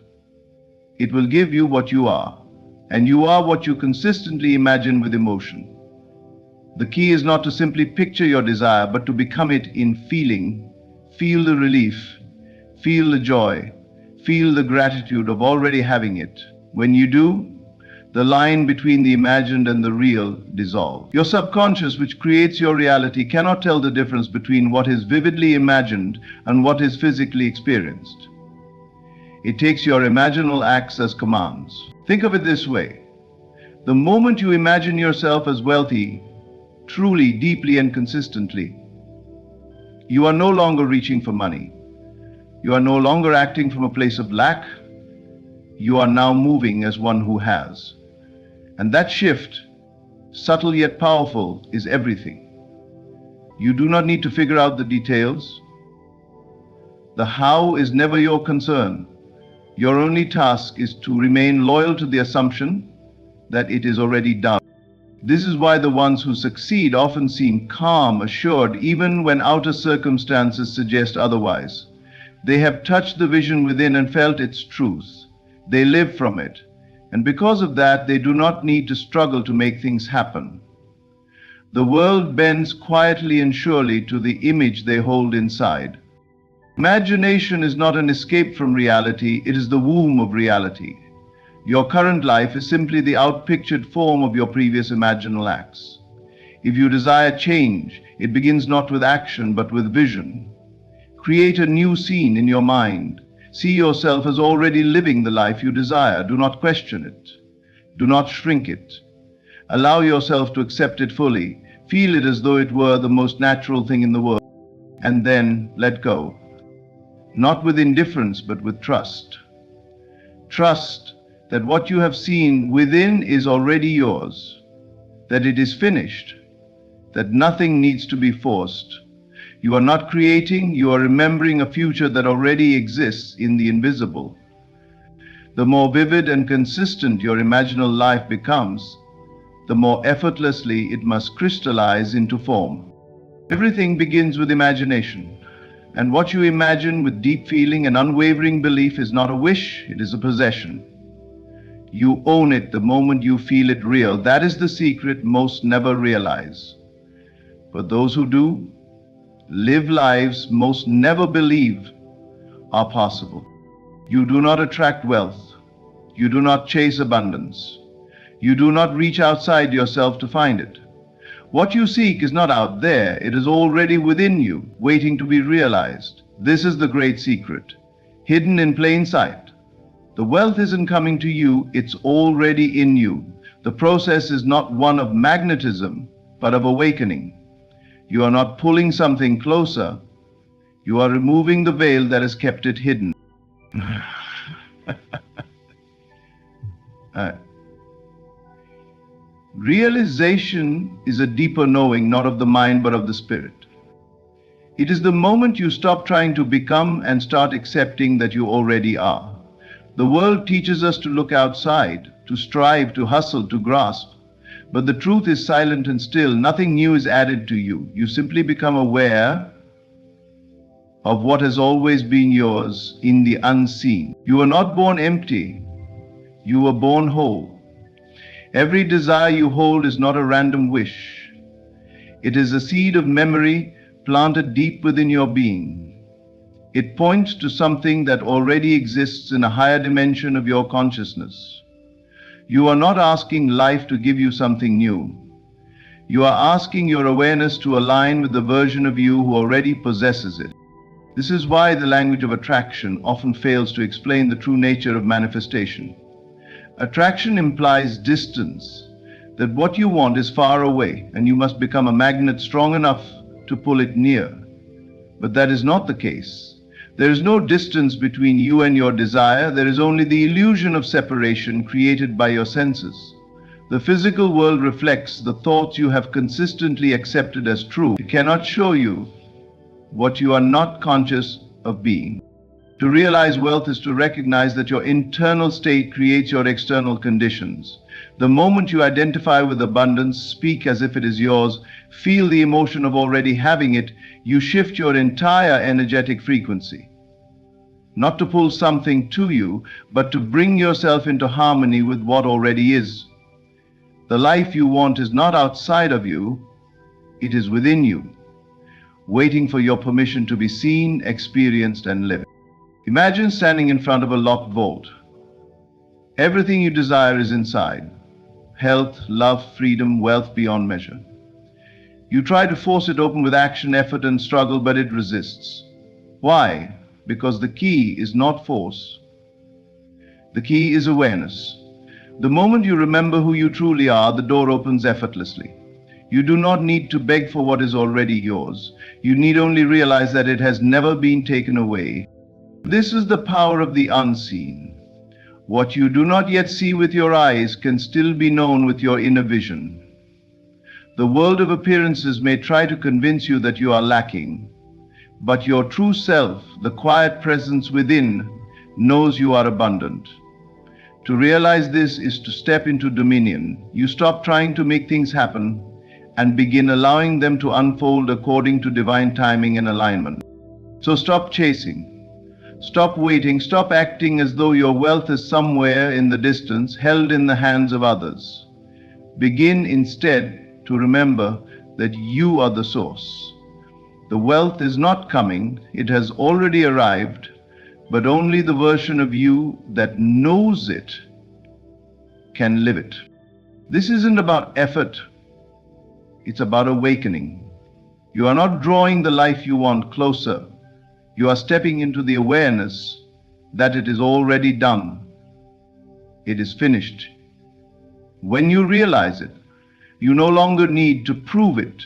It will give you what you are, and you are what you consistently imagine with emotion. The key is not to simply picture your desire, but to become it in feeling. Feel the relief, feel the joy, feel the gratitude of already having it. When you do, the line between the imagined and the real dissolves. Your subconscious, which creates your reality, cannot tell the difference between what is vividly imagined and what is physically experienced. It takes your imaginal acts as commands. Think of it this way. The moment you imagine yourself as wealthy, truly, deeply, and consistently, you are no longer reaching for money. You are no longer acting from a place of lack. You are now moving as one who has. And that shift, subtle yet powerful, is everything. You do not need to figure out the details. The how is never your concern. Your only task is to remain loyal to the assumption that it is already done. This is why the ones who succeed often seem calm, assured, even when outer circumstances suggest otherwise. They have touched the vision within and felt its truth. They live from it. And because of that, they do not need to struggle to make things happen. The world bends quietly and surely to the image they hold inside. Imagination is not an escape from reality, it is the womb of reality. Your current life is simply the outpictured form of your previous imaginal acts. If you desire change, it begins not with action but with vision. Create a new scene in your mind. See yourself as already living the life you desire. Do not question it. Do not shrink it. Allow yourself to accept it fully. Feel it as though it were the most natural thing in the world. And then let go. Not with indifference, but with trust. Trust that what you have seen within is already yours, that it is finished, that nothing needs to be forced. You are not creating, you are remembering a future that already exists in the invisible. The more vivid and consistent your imaginal life becomes, the more effortlessly it must crystallize into form. Everything begins with imagination, and what you imagine with deep feeling and unwavering belief is not a wish, it is a possession. You own it the moment you feel it real. That is the secret most never realize. But those who do, live lives most never believe are possible. You do not attract wealth. You do not chase abundance. You do not reach outside yourself to find it. What you seek is not out there. It is already within you, waiting to be realized. This is the great secret, hidden in plain sight. The wealth isn't coming to you, it's already in you. The process is not one of magnetism, but of awakening. You are not pulling something closer. You are removing the veil that has kept it hidden. Realization is a deeper knowing, not of the mind, but of the spirit. It is the moment you stop trying to become and start accepting that you already are. The world teaches us to look outside, to strive, to hustle, to grasp. But the truth is silent and still. Nothing new is added to you. You simply become aware of what has always been yours in the unseen. You were not born empty. You were born whole. Every desire you hold is not a random wish. It is a seed of memory planted deep within your being. It points to something that already exists in a higher dimension of your consciousness. You are not asking life to give you something new. You are asking your awareness to align with the version of you who already possesses it. This is why the language of attraction often fails to explain the true nature of manifestation. Attraction implies distance, that what you want is far away and you must become a magnet strong enough to pull it near. But that is not the case. There is no distance between you and your desire. There is only the illusion of separation created by your senses. The physical world reflects the thoughts you have consistently accepted as true. It cannot show you what you are not conscious of being. To realize wealth is to recognize that your internal state creates your external conditions. The moment you identify with abundance, speak as if it is yours, feel the emotion of already having it, you shift your entire energetic frequency. Not to pull something to you, but to bring yourself into harmony with what already is. The life you want is not outside of you, it is within you, waiting for your permission to be seen, experienced, and lived. Imagine standing in front of a locked vault. Everything you desire is inside. Health, love, freedom, wealth beyond measure. You try to force it open with action, effort, and struggle, but it resists. Why? Because the key is not force. The key is awareness. The moment you remember who you truly are, the door opens effortlessly. You do not need to beg for what is already yours. You need only realize that it has never been taken away. This is the power of the unseen. What you do not yet see with your eyes can still be known with your inner vision. The world of appearances may try to convince you that you are lacking, but your true self, the quiet presence within, knows you are abundant. To realize this is to step into dominion. You stop trying to make things happen and begin allowing them to unfold according to divine timing and alignment. So stop chasing. Stop waiting, stop acting as though your wealth is somewhere in the distance, held in the hands of others. Begin instead to remember that you are the source. The wealth is not coming, it has already arrived, but only the version of you that knows it can live it. This isn't about effort, it's about awakening. You are not drawing the life you want closer. You are stepping into the awareness that it is already done. It is finished. When you realize it, you no longer need to prove it.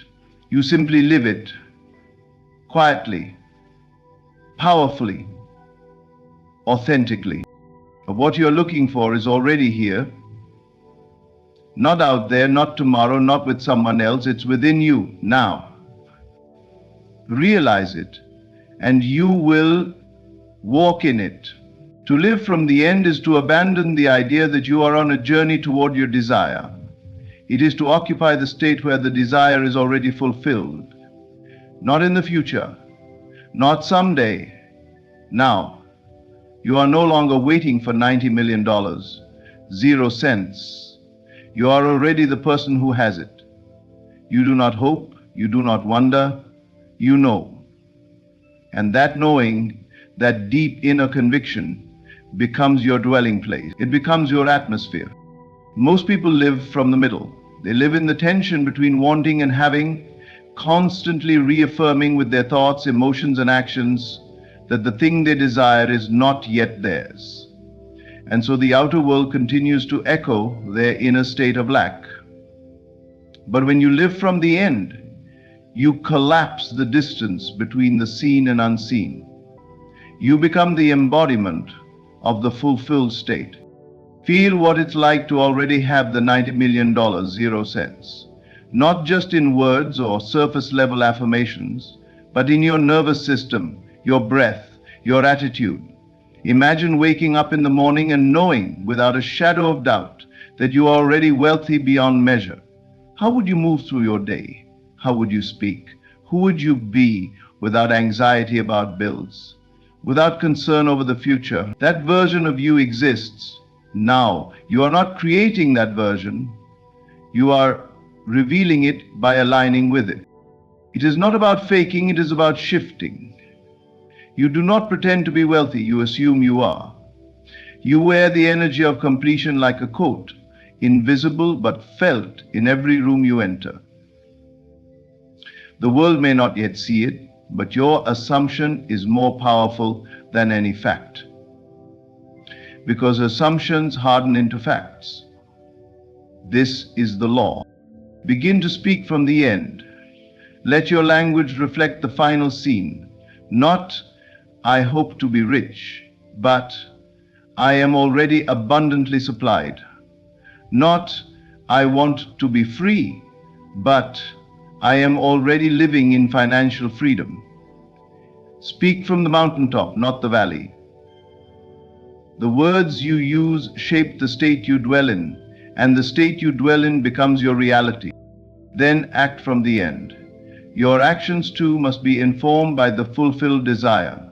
You simply live it quietly, powerfully, authentically. What you're looking for is already here. Not out there, not tomorrow, not with someone else. It's within you now. Realize it, and you will walk in it. To live from the end is to abandon the idea that you are on a journey toward your desire. It is to occupy the state where the desire is already fulfilled. Not in the future, not someday, now. You are no longer waiting for $90 million, 0 cents. You are already the person who has it. You do not hope, you do not wonder, you know. And that knowing, that deep inner conviction, becomes your dwelling place. It becomes your atmosphere. Most people live from the middle. They live in the tension between wanting and having, constantly reaffirming with their thoughts, emotions, and actions that the thing they desire is not yet theirs. And so the outer world continues to echo their inner state of lack. But when you live from the end, you collapse the distance between the seen and unseen. You become the embodiment of the fulfilled state. Feel what it's like to already have the $90 million, 0 cents. Not just in words or surface level affirmations, but in your nervous system, your breath, your attitude. Imagine waking up in the morning and knowing without a shadow of doubt that you are already wealthy beyond measure. How would you move through your day? How would you speak? Who would you be without anxiety about bills? Without concern over the future? That version of you exists now. You are not creating that version. You are revealing it by aligning with it. It is not about faking, it is about shifting. You do not pretend to be wealthy, you assume you are. You wear the energy of completion like a coat, invisible but felt in every room you enter. The world may not yet see it, but your assumption is more powerful than any fact. Because assumptions harden into facts. This is the law. Begin to speak from the end. Let your language reflect the final scene. Not, I hope to be rich, but I am already abundantly supplied. Not, I want to be free, but I am already living in financial freedom. Speak from the mountaintop, not the valley. The words you use shape the state you dwell in, and the state you dwell in becomes your reality. Then act from the end. Your actions too must be informed by the fulfilled desire.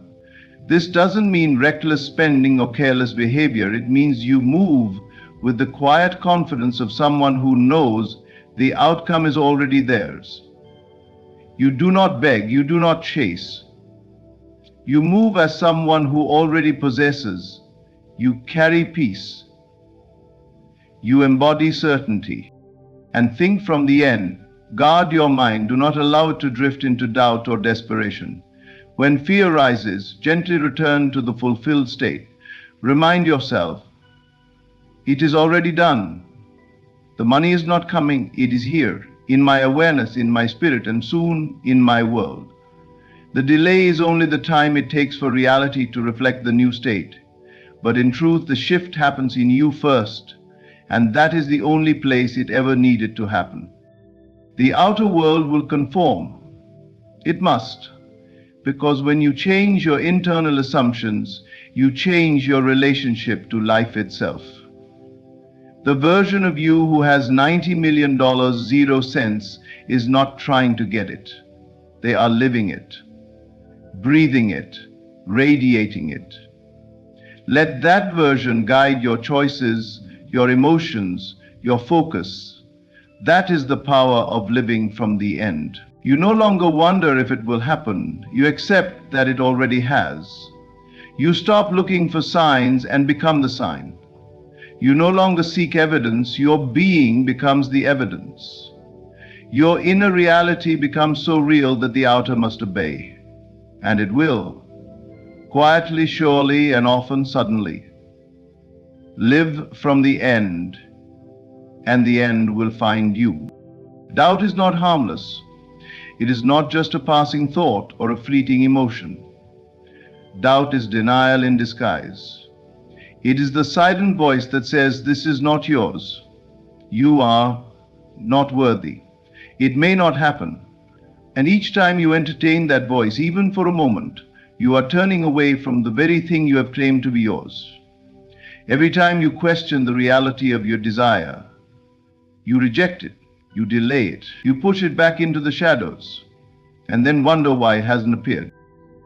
This doesn't mean reckless spending or careless behavior. It means you move with the quiet confidence of someone who knows the outcome is already theirs. You do not beg, you do not chase. You move as someone who already possesses. You carry peace. You embody certainty. And think from the end. Guard your mind. Do not allow it to drift into doubt or desperation. When fear rises, gently return to the fulfilled state. Remind yourself, it is already done. The money is not coming, it is here, in my awareness, in my spirit, and soon in my world. The delay is only the time it takes for reality to reflect the new state. But in truth, the shift happens in you first, and that is the only place it ever needed to happen. The outer world will conform. It must, because when you change your internal assumptions, you change your relationship to life itself. The version of you who has $90 million, 0 cents, is not trying to get it. They are living it, breathing it, radiating it. Let that version guide your choices, your emotions, your focus. That is the power of living from the end. You no longer wonder if it will happen. You accept that it already has. You stop looking for signs and become the sign. You no longer seek evidence, your being becomes the evidence. Your inner reality becomes so real that the outer must obey. And it will, quietly, surely, and often suddenly. Live from the end, and the end will find you. Doubt is not harmless. It is not just a passing thought or a fleeting emotion. Doubt is denial in disguise. It is the silent voice that says, "This is not yours. You are not worthy. It may not happen." And each time you entertain that voice, even for a moment, you are turning away from the very thing you have claimed to be yours. Every time you question the reality of your desire, you reject it, you delay it, you push it back into the shadows, and then wonder why it hasn't appeared.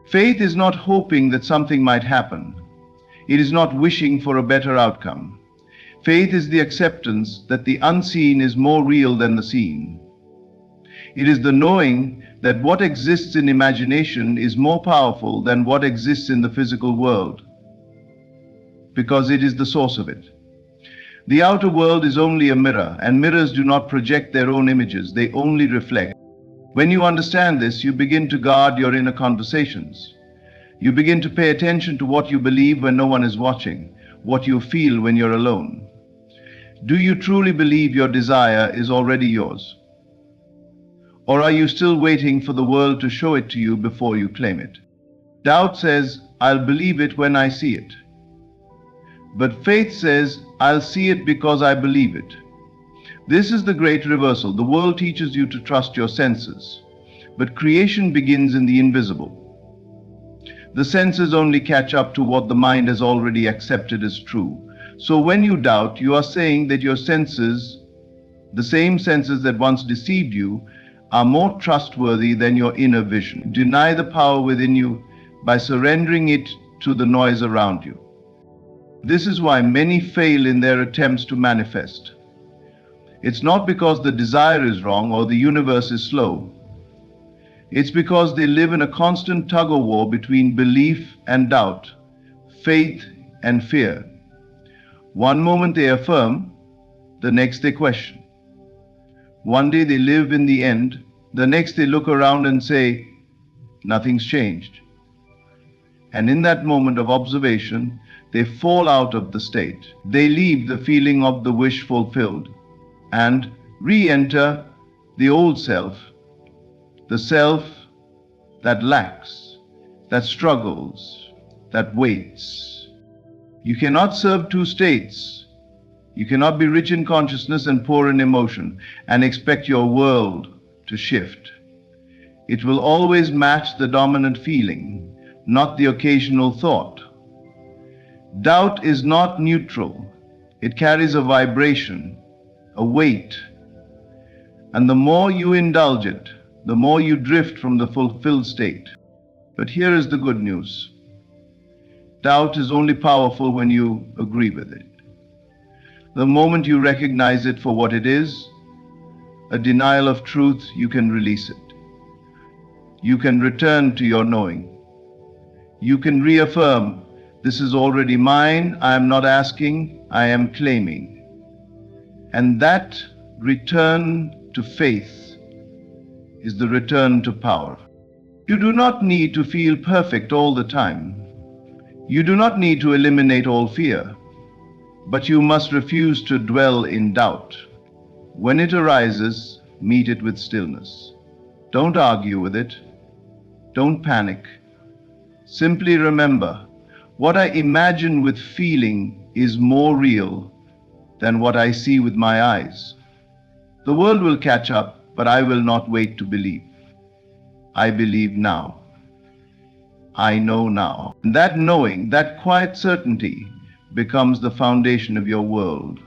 Faith is not hoping that something might happen. It is not wishing for a better outcome. Faith is the acceptance that the unseen is more real than the seen. It is the knowing that what exists in imagination is more powerful than what exists in the physical world, because it is the source of it. The outer world is only a mirror, and mirrors do not project their own images, they only reflect. When you understand this, you begin to guard your inner conversations. You begin to pay attention to what you believe when no one is watching, what you feel when you're alone. Do you truly believe your desire is already yours? Or are you still waiting for the world to show it to you before you claim it? Doubt says, "I'll believe it when I see it." But faith says, "I'll see it because I believe it." This is the great reversal. The world teaches you to trust your senses, but creation begins in the invisible. The senses only catch up to what the mind has already accepted as true. So when you doubt, you are saying that your senses, the same senses that once deceived you, are more trustworthy than your inner vision. Deny the power within you by surrendering it to the noise around you. This is why many fail in their attempts to manifest. It's not because the desire is wrong or the universe is slow. It's because they live in a constant tug-of-war between belief and doubt, faith and fear. One moment they affirm, the next they question. One day they live in the end, the next they look around and say, "Nothing's changed." And in that moment of observation, they fall out of the state. They leave the feeling of the wish fulfilled and re-enter the old self, the self that lacks, that struggles, that waits. You cannot serve two states. You cannot be rich in consciousness and poor in emotion and expect your world to shift. It will always match the dominant feeling, not the occasional thought. Doubt is not neutral. It carries a vibration, a weight. And the more you indulge it, the more you drift from the fulfilled state. But here is the good news. Doubt is only powerful when you agree with it. The moment you recognize it for what it is, a denial of truth, you can release it. You can return to your knowing. You can reaffirm, "This is already mine, I am not asking, I am claiming." And that return to faith is the return to power. You do not need to feel perfect all the time. You do not need to eliminate all fear, but you must refuse to dwell in doubt. When it arises, meet it with stillness. Don't argue with it. Don't panic. Simply remember, what I imagine with feeling is more real than what I see with my eyes. The world will catch up, but I will not wait to believe. I believe now. I know now. And that knowing, that quiet certainty, becomes the foundation of your world.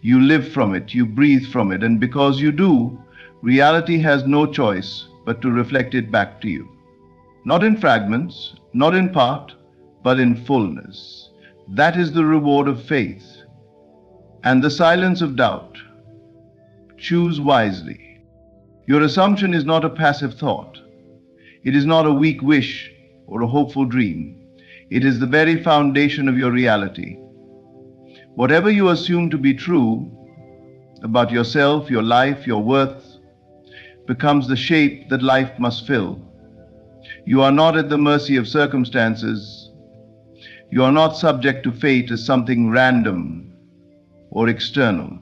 You live from it, you breathe from it, and because you do, reality has no choice but to reflect it back to you. Not in fragments, not in part, but in fullness. That is the reward of faith and the silence of doubt. Choose wisely. Your assumption is not a passive thought. It is not a weak wish or a hopeful dream. It is the very foundation of your reality. Whatever you assume to be true about yourself, your life, your worth, becomes the shape that life must fill. You are not at the mercy of circumstances. You are not subject to fate as something random or external.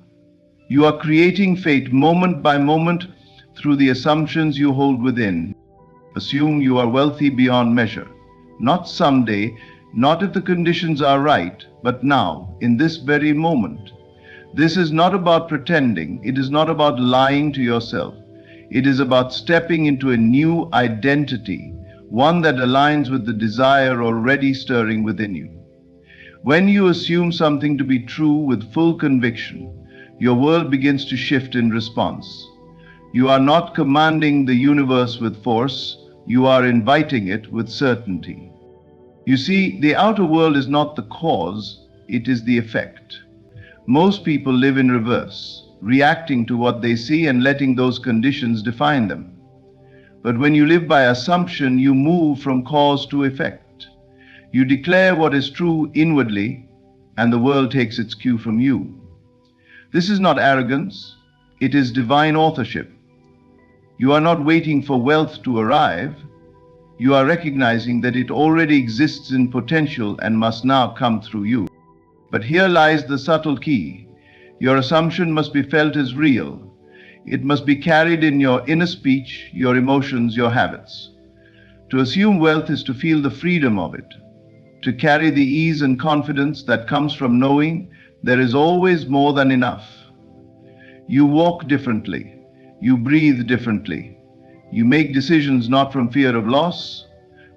You are creating fate moment by moment through the assumptions you hold within. Assume you are wealthy beyond measure. Not someday, not if the conditions are right, but now, in this very moment. This is not about pretending. It is not about lying to yourself. It is about stepping into a new identity, one that aligns with the desire already stirring within you. When you assume something to be true with full conviction, your world begins to shift in response. You are not commanding the universe with force, you are inviting it with certainty. You see, the outer world is not the cause, it is the effect. Most people live in reverse, reacting to what they see and letting those conditions define them. But when you live by assumption, you move from cause to effect. You declare what is true inwardly, and the world takes its cue from you. This is not arrogance, it is divine authorship. You are not waiting for wealth to arrive. You are recognizing that it already exists in potential and must now come through you. But here lies the subtle key. Your assumption must be felt as real. It must be carried in your inner speech, your emotions, your habits. To assume wealth is to feel the freedom of it, to carry the ease and confidence that comes from knowing there is always more than enough. You walk differently. You breathe differently. You make decisions not from fear of loss,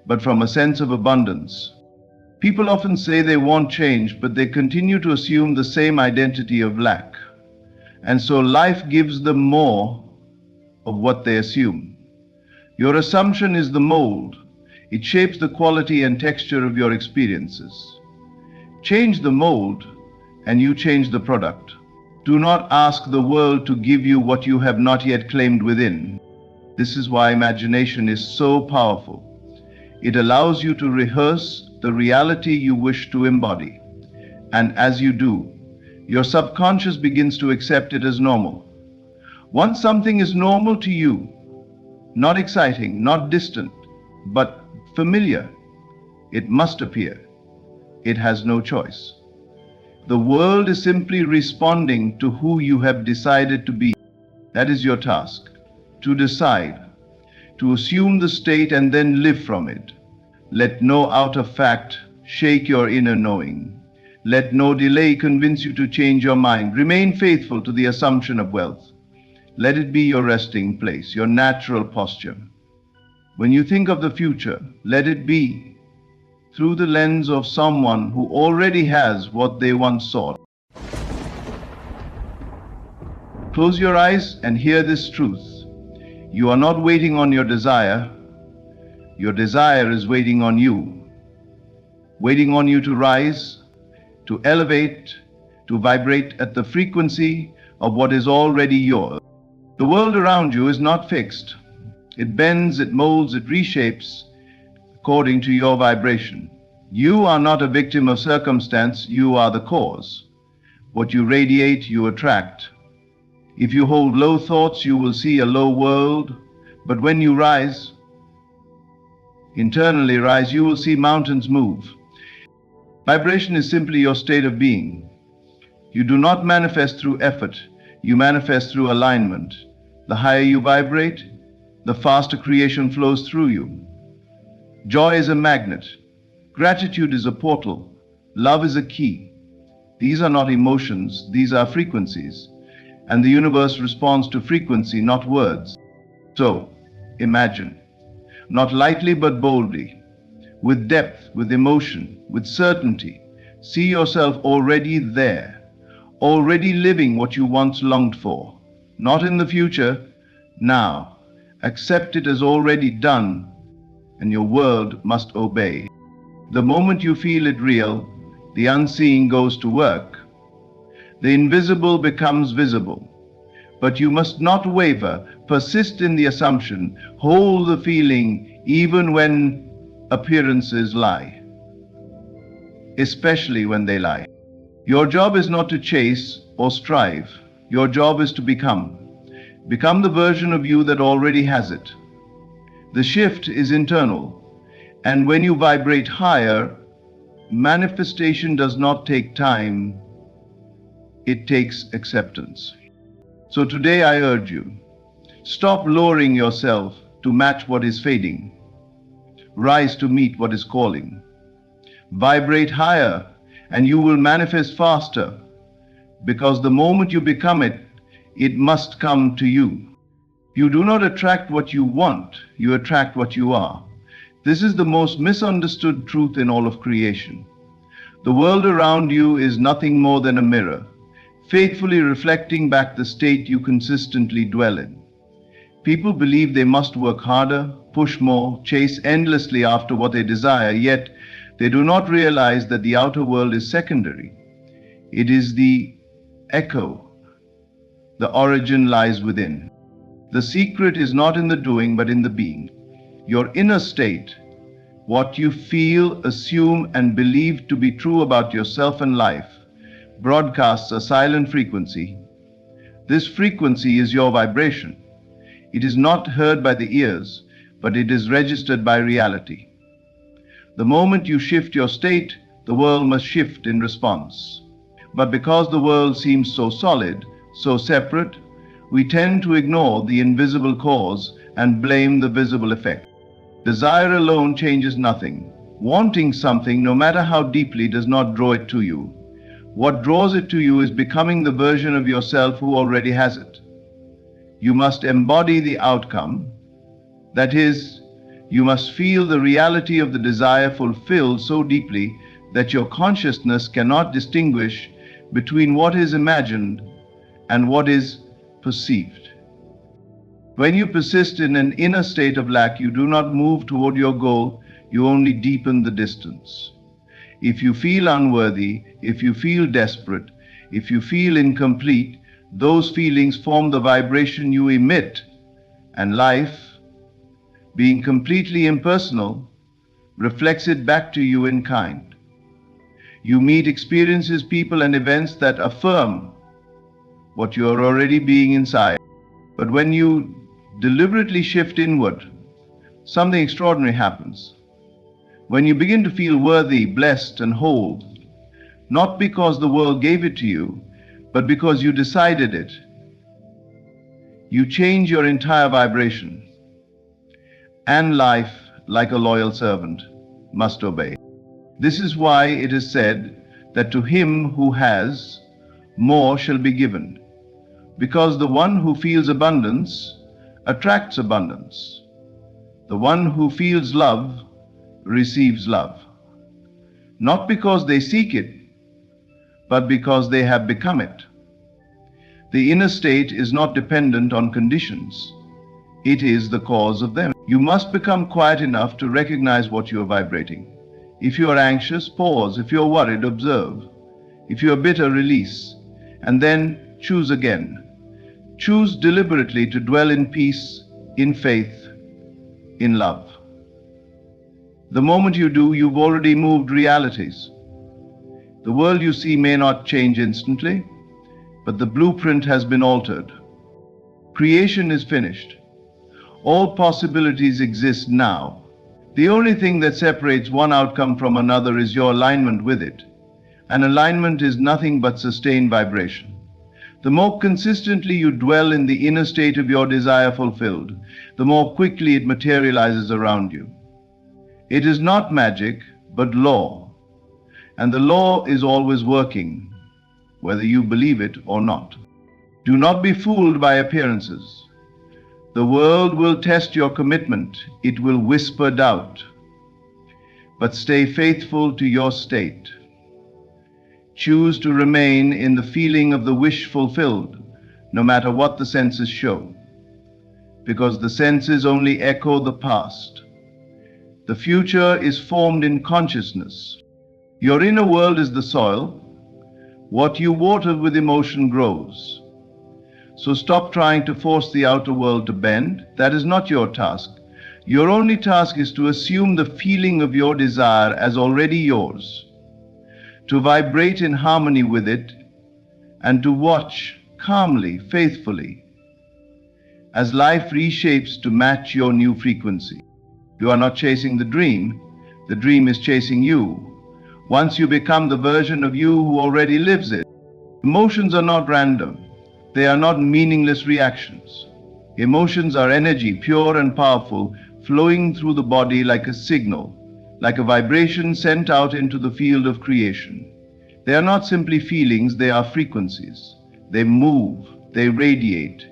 but from a sense of abundance. People often say they want change, but they continue to assume the same identity of lack. And so life gives them more of what they assume. Your assumption is the mold. It shapes the quality and texture of your experiences. Change the mold, and you change the product. Do not ask the world to give you what you have not yet claimed within. This is why imagination is so powerful. It allows you to rehearse the reality you wish to embody. And as you do, your subconscious begins to accept it as normal. Once something is normal to you, not exciting, not distant, but familiar, it must appear. It has no choice. The world is simply responding to who you have decided to be. That is your task, to decide, to assume the state and then live from it. Let no outer fact shake your inner knowing. Let no delay convince you to change your mind. Remain faithful to the assumption of wealth. Let it be your resting place, your natural posture. When you think of the future, let it be through the lens of someone who already has what they once sought. Close your eyes and hear this truth. You are not waiting on your desire. Your desire is waiting on you. Waiting on you to rise, to elevate, to vibrate at the frequency of what is already yours. The world around you is not fixed. It bends, it molds, it reshapes according to your vibration. You are not a victim of circumstance, you are the cause. What you radiate, you attract. If you hold low thoughts, you will see a low world. But when you rise, internally rise, you will see mountains move. Vibration is simply your state of being. You do not manifest through effort, you manifest through alignment. The higher you vibrate, the faster creation flows through you. Joy is a magnet. Gratitude is a portal. Love is a key. These are not emotions, these are frequencies. And the universe responds to frequency, not words. So, imagine, not lightly but boldly, with depth, with emotion, with certainty, see yourself already there, already living what you once longed for. Not in the future, now. Accept it as already done, and your world must obey. The moment you feel it real, the unseen goes to work. The invisible becomes visible. But you must not waver, persist in the assumption, hold the feeling even when appearances lie, especially when they lie. Your job is not to chase or strive. Your job is to become. Become the version of you that already has it. The shift is internal, and when you vibrate higher, manifestation does not take time, it takes acceptance. So today I urge you, stop lowering yourself to match what is fading. Rise to meet what is calling. Vibrate higher, and you will manifest faster, because the moment you become it, it must come to you. You do not attract what you want, you attract what you are. This is the most misunderstood truth in all of creation. The world around you is nothing more than a mirror, faithfully reflecting back the state you consistently dwell in. People believe they must work harder, push more, chase endlessly after what they desire, yet they do not realize that the outer world is secondary. It is the echo. The origin lies within. The secret is not in the doing, but in the being. Your inner state, what you feel, assume, and believe to be true about yourself and life, broadcasts a silent frequency. This frequency is your vibration. It is not heard by the ears, but it is registered by reality. The moment you shift your state, the world must shift in response. But because the world seems so solid, so separate, we tend to ignore the invisible cause and blame the visible effect. Desire alone changes nothing. Wanting something, no matter how deeply, does not draw it to you. What draws it to you is becoming the version of yourself who already has it. You must embody the outcome. That is, you must feel the reality of the desire fulfilled so deeply that your consciousness cannot distinguish between what is imagined and what is perceived. When you persist in an inner state of lack, you do not move toward your goal, you only deepen the distance. If you feel unworthy, if you feel desperate, if you feel incomplete, those feelings form the vibration you emit, and life, being completely impersonal, reflects it back to you in kind. You meet experiences, people, and events that affirm what you are already being inside. But when you deliberately shift inward, something extraordinary happens. When you begin to feel worthy, blessed, and whole, not because the world gave it to you, but because you decided it, you change your entire vibration. And life, like a loyal servant, must obey. This is why it is said that to him who has, more shall be given, because the one who feels abundance attracts abundance. The one who feels love receives love, not because they seek it, but because they have become it. The inner state is not dependent on conditions. It is the cause of them. You must become quiet enough to recognize what you are vibrating. If you are anxious, pause. If you are worried, observe. If you are bitter, release. And then choose again. Choose deliberately to dwell in peace, in faith, in love. The moment you do, you've already moved realities. The world you see may not change instantly, but the blueprint has been altered. Creation is finished. All possibilities exist now. The only thing that separates one outcome from another is your alignment with it. And alignment is nothing but sustained vibration. The more consistently you dwell in the inner state of your desire fulfilled, the more quickly it materializes around you. It is not magic, but law. And the law is always working, whether you believe it or not. Do not be fooled by appearances. The world will test your commitment. It will whisper doubt. But stay faithful to your state. Choose to remain in the feeling of the wish fulfilled, no matter what the senses show, because the senses only echo the past. The future is formed in consciousness. Your inner world is the soil. What you water with emotion grows. So stop trying to force the outer world to bend. That is not your task. Your only task is to assume the feeling of your desire as already yours. to vibrate in harmony with it, and to watch calmly, faithfully, as life reshapes to match your new frequency. You are not chasing the dream is chasing you. Once you become the version of you who already lives it. Emotions are not random. They are not meaningless reactions. Emotions are energy, pure and powerful, flowing through the body like a signal, like a vibration sent out into the field of creation. They are not simply feelings, they are frequencies. They move, they radiate.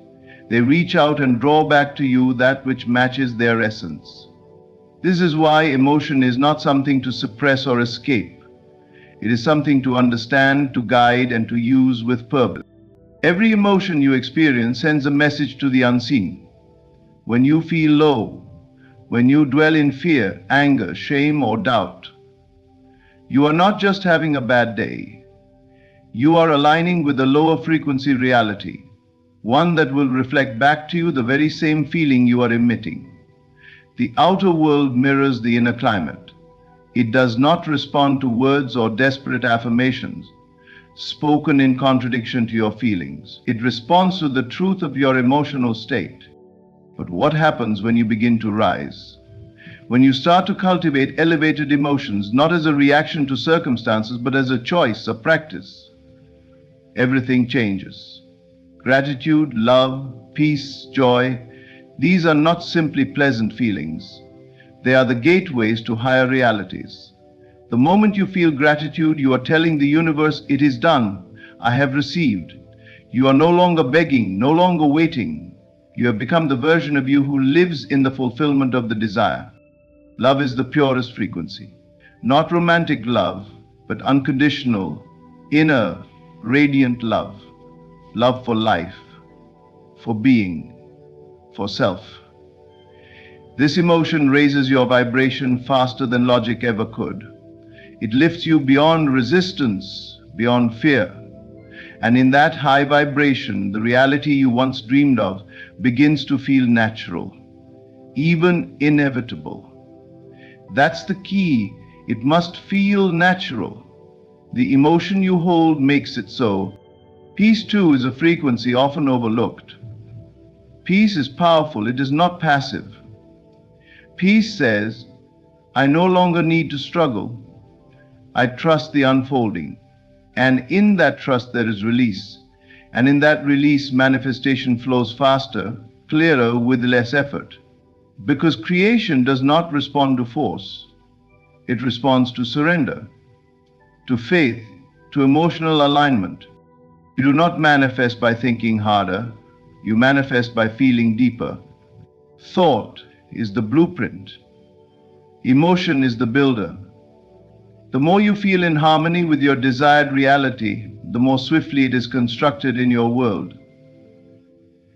They reach out and draw back to you that which matches their essence. This is why emotion is not something to suppress or escape. It is something to understand, to guide, and to use with purpose. Every emotion you experience sends a message to the unseen. When you feel low, when you dwell in fear, anger, shame, or doubt, you are not just having a bad day. You are aligning with a lower frequency reality, one that will reflect back to you the very same feeling you are emitting. The outer world mirrors the inner climate. It does not respond to words or desperate affirmations spoken in contradiction to your feelings. It responds to the truth of your emotional state. But what happens when you begin to rise? When you start to cultivate elevated emotions, not as a reaction to circumstances, but as a choice, a practice, everything changes. Gratitude, love, peace, joy, these are not simply pleasant feelings. They are the gateways to higher realities. The moment you feel gratitude, you are telling the universe, it is done. I have received. You are no longer begging, no longer waiting. You have become the version of you who lives in the fulfillment of the desire. Love is the purest frequency. Not romantic love, but unconditional, inner, radiant love. Love for life, for being, for self. This emotion raises your vibration faster than logic ever could. It lifts you beyond resistance, beyond fear. And in that high vibration, the reality you once dreamed of begins to feel natural, even inevitable. That's the key. It must feel natural. The emotion you hold makes it so. Peace, too, is a frequency often overlooked. Peace is powerful. It is not passive. Peace says, I no longer need to struggle. I trust the unfolding. And in that trust there is release. And in that release, manifestation flows faster, clearer, with less effort. Because creation does not respond to force. It responds to surrender, to faith, to emotional alignment. You do not manifest by thinking harder. You manifest by feeling deeper. Thought is the blueprint. Emotion is the builder. The more you feel in harmony with your desired reality, the more swiftly it is constructed in your world.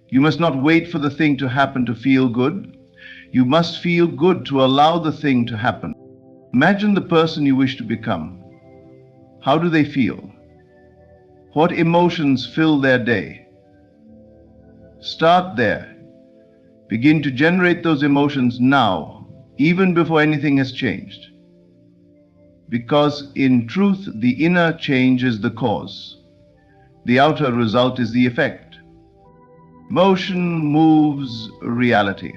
You must not wait for the thing to happen to feel good. You must feel good to allow the thing to happen. Imagine the person you wish to become. How do they feel? What emotions fill their day? Start there. Begin to generate those emotions now, even before anything has changed. Because in truth, the inner change is the cause. The outer result is the effect. Motion moves reality.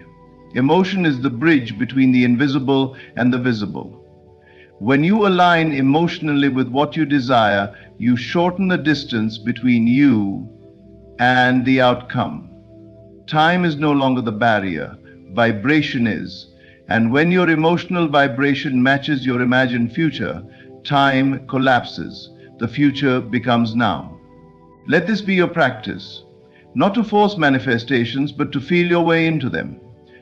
Emotion is the bridge between the invisible and the visible. When you align emotionally with what you desire, you shorten the distance between you and the outcome. Time is no longer the barrier, vibration is. And when your emotional vibration matches your imagined future, time collapses. The future becomes now. Let this be your practice, not to force manifestations, but to feel your way into them,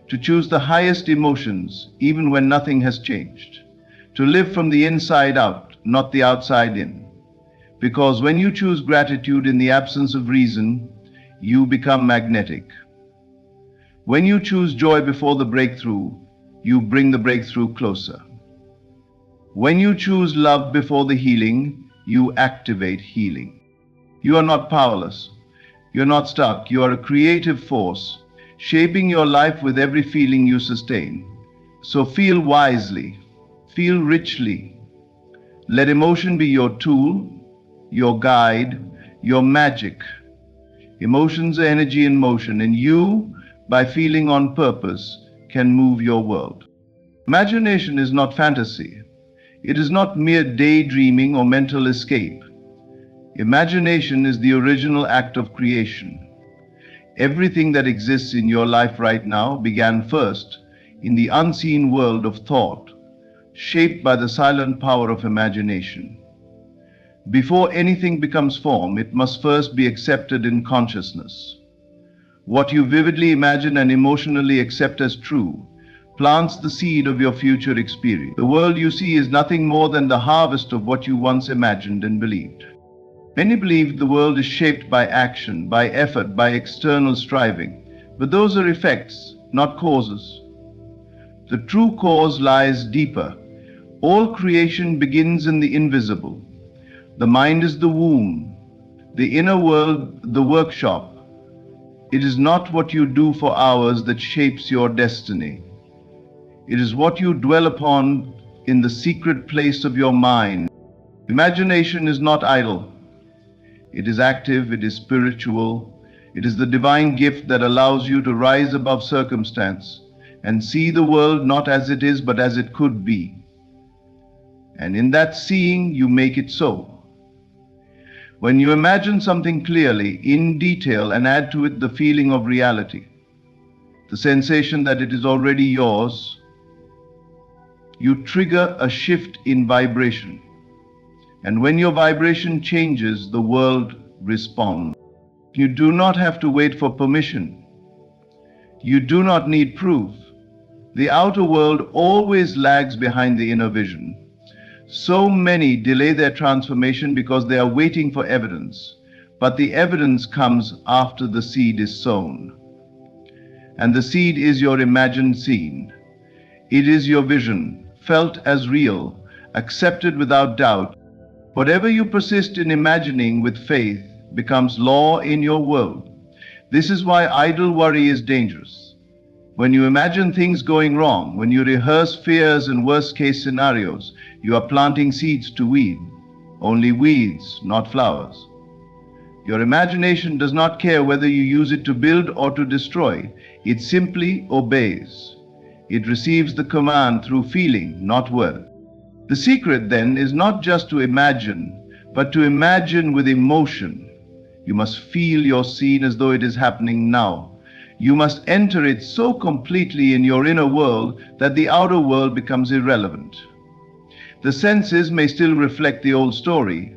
to choose the highest emotions, even when nothing has changed, to live from the inside out, not the outside in. Because when you choose gratitude in the absence of reason, you become magnetic. When you choose joy before the breakthrough, you bring the breakthrough closer. When you choose love before the healing, you activate healing. You are not powerless. You're not stuck. You are a creative force, shaping your life with every feeling you sustain. So feel wisely, feel richly. Let emotion be your tool, your guide, your magic. Emotions are energy in motion, and you, by feeling on purpose, can move your world. Imagination is not fantasy. It is not mere daydreaming or mental escape. Imagination is the original act of creation. Everything that exists in your life right now began first in the unseen world of thought, shaped by the silent power of imagination. Before anything becomes form, it must first be accepted in consciousness. What you vividly imagine and emotionally accept as true plants the seed of your future experience. The world you see is nothing more than the harvest of what you once imagined and believed. Many believe the world is shaped by action, by effort, by external striving, but those are effects, not causes. The true cause lies deeper. All creation begins in the invisible. The mind is the womb, the inner world the workshop. It is not what you do for hours that shapes your destiny. It is what you dwell upon in the secret place of your mind. Imagination is not idle. It is active, it is spiritual. It is the divine gift that allows you to rise above circumstance and see the world not as it is but as it could be. And in that seeing, you make it so. When you imagine something clearly, in detail, and add to it the feeling of reality, the sensation that it is already yours, you trigger a shift in vibration. And when your vibration changes, the world responds. You do not have to wait for permission. You do not need proof. The outer world always lags behind the inner vision. So many delay their transformation because they are waiting for evidence, but the evidence comes after the seed is sown. And the seed is your imagined scene. It is your vision, felt as real, accepted without doubt. Whatever you persist in imagining with faith becomes law in your world. This is why idle worry is dangerous. When you imagine things going wrong, when you rehearse fears and worst-case scenarios, you are planting seeds to weed. Only weeds, not flowers. Your imagination does not care whether you use it to build or to destroy. It simply obeys. It receives the command through feeling, not word. The secret, then, is not just to imagine, but to imagine with emotion. You must feel your scene as though it is happening now. You must enter it so completely in your inner world that the outer world becomes irrelevant. The senses may still reflect the old story,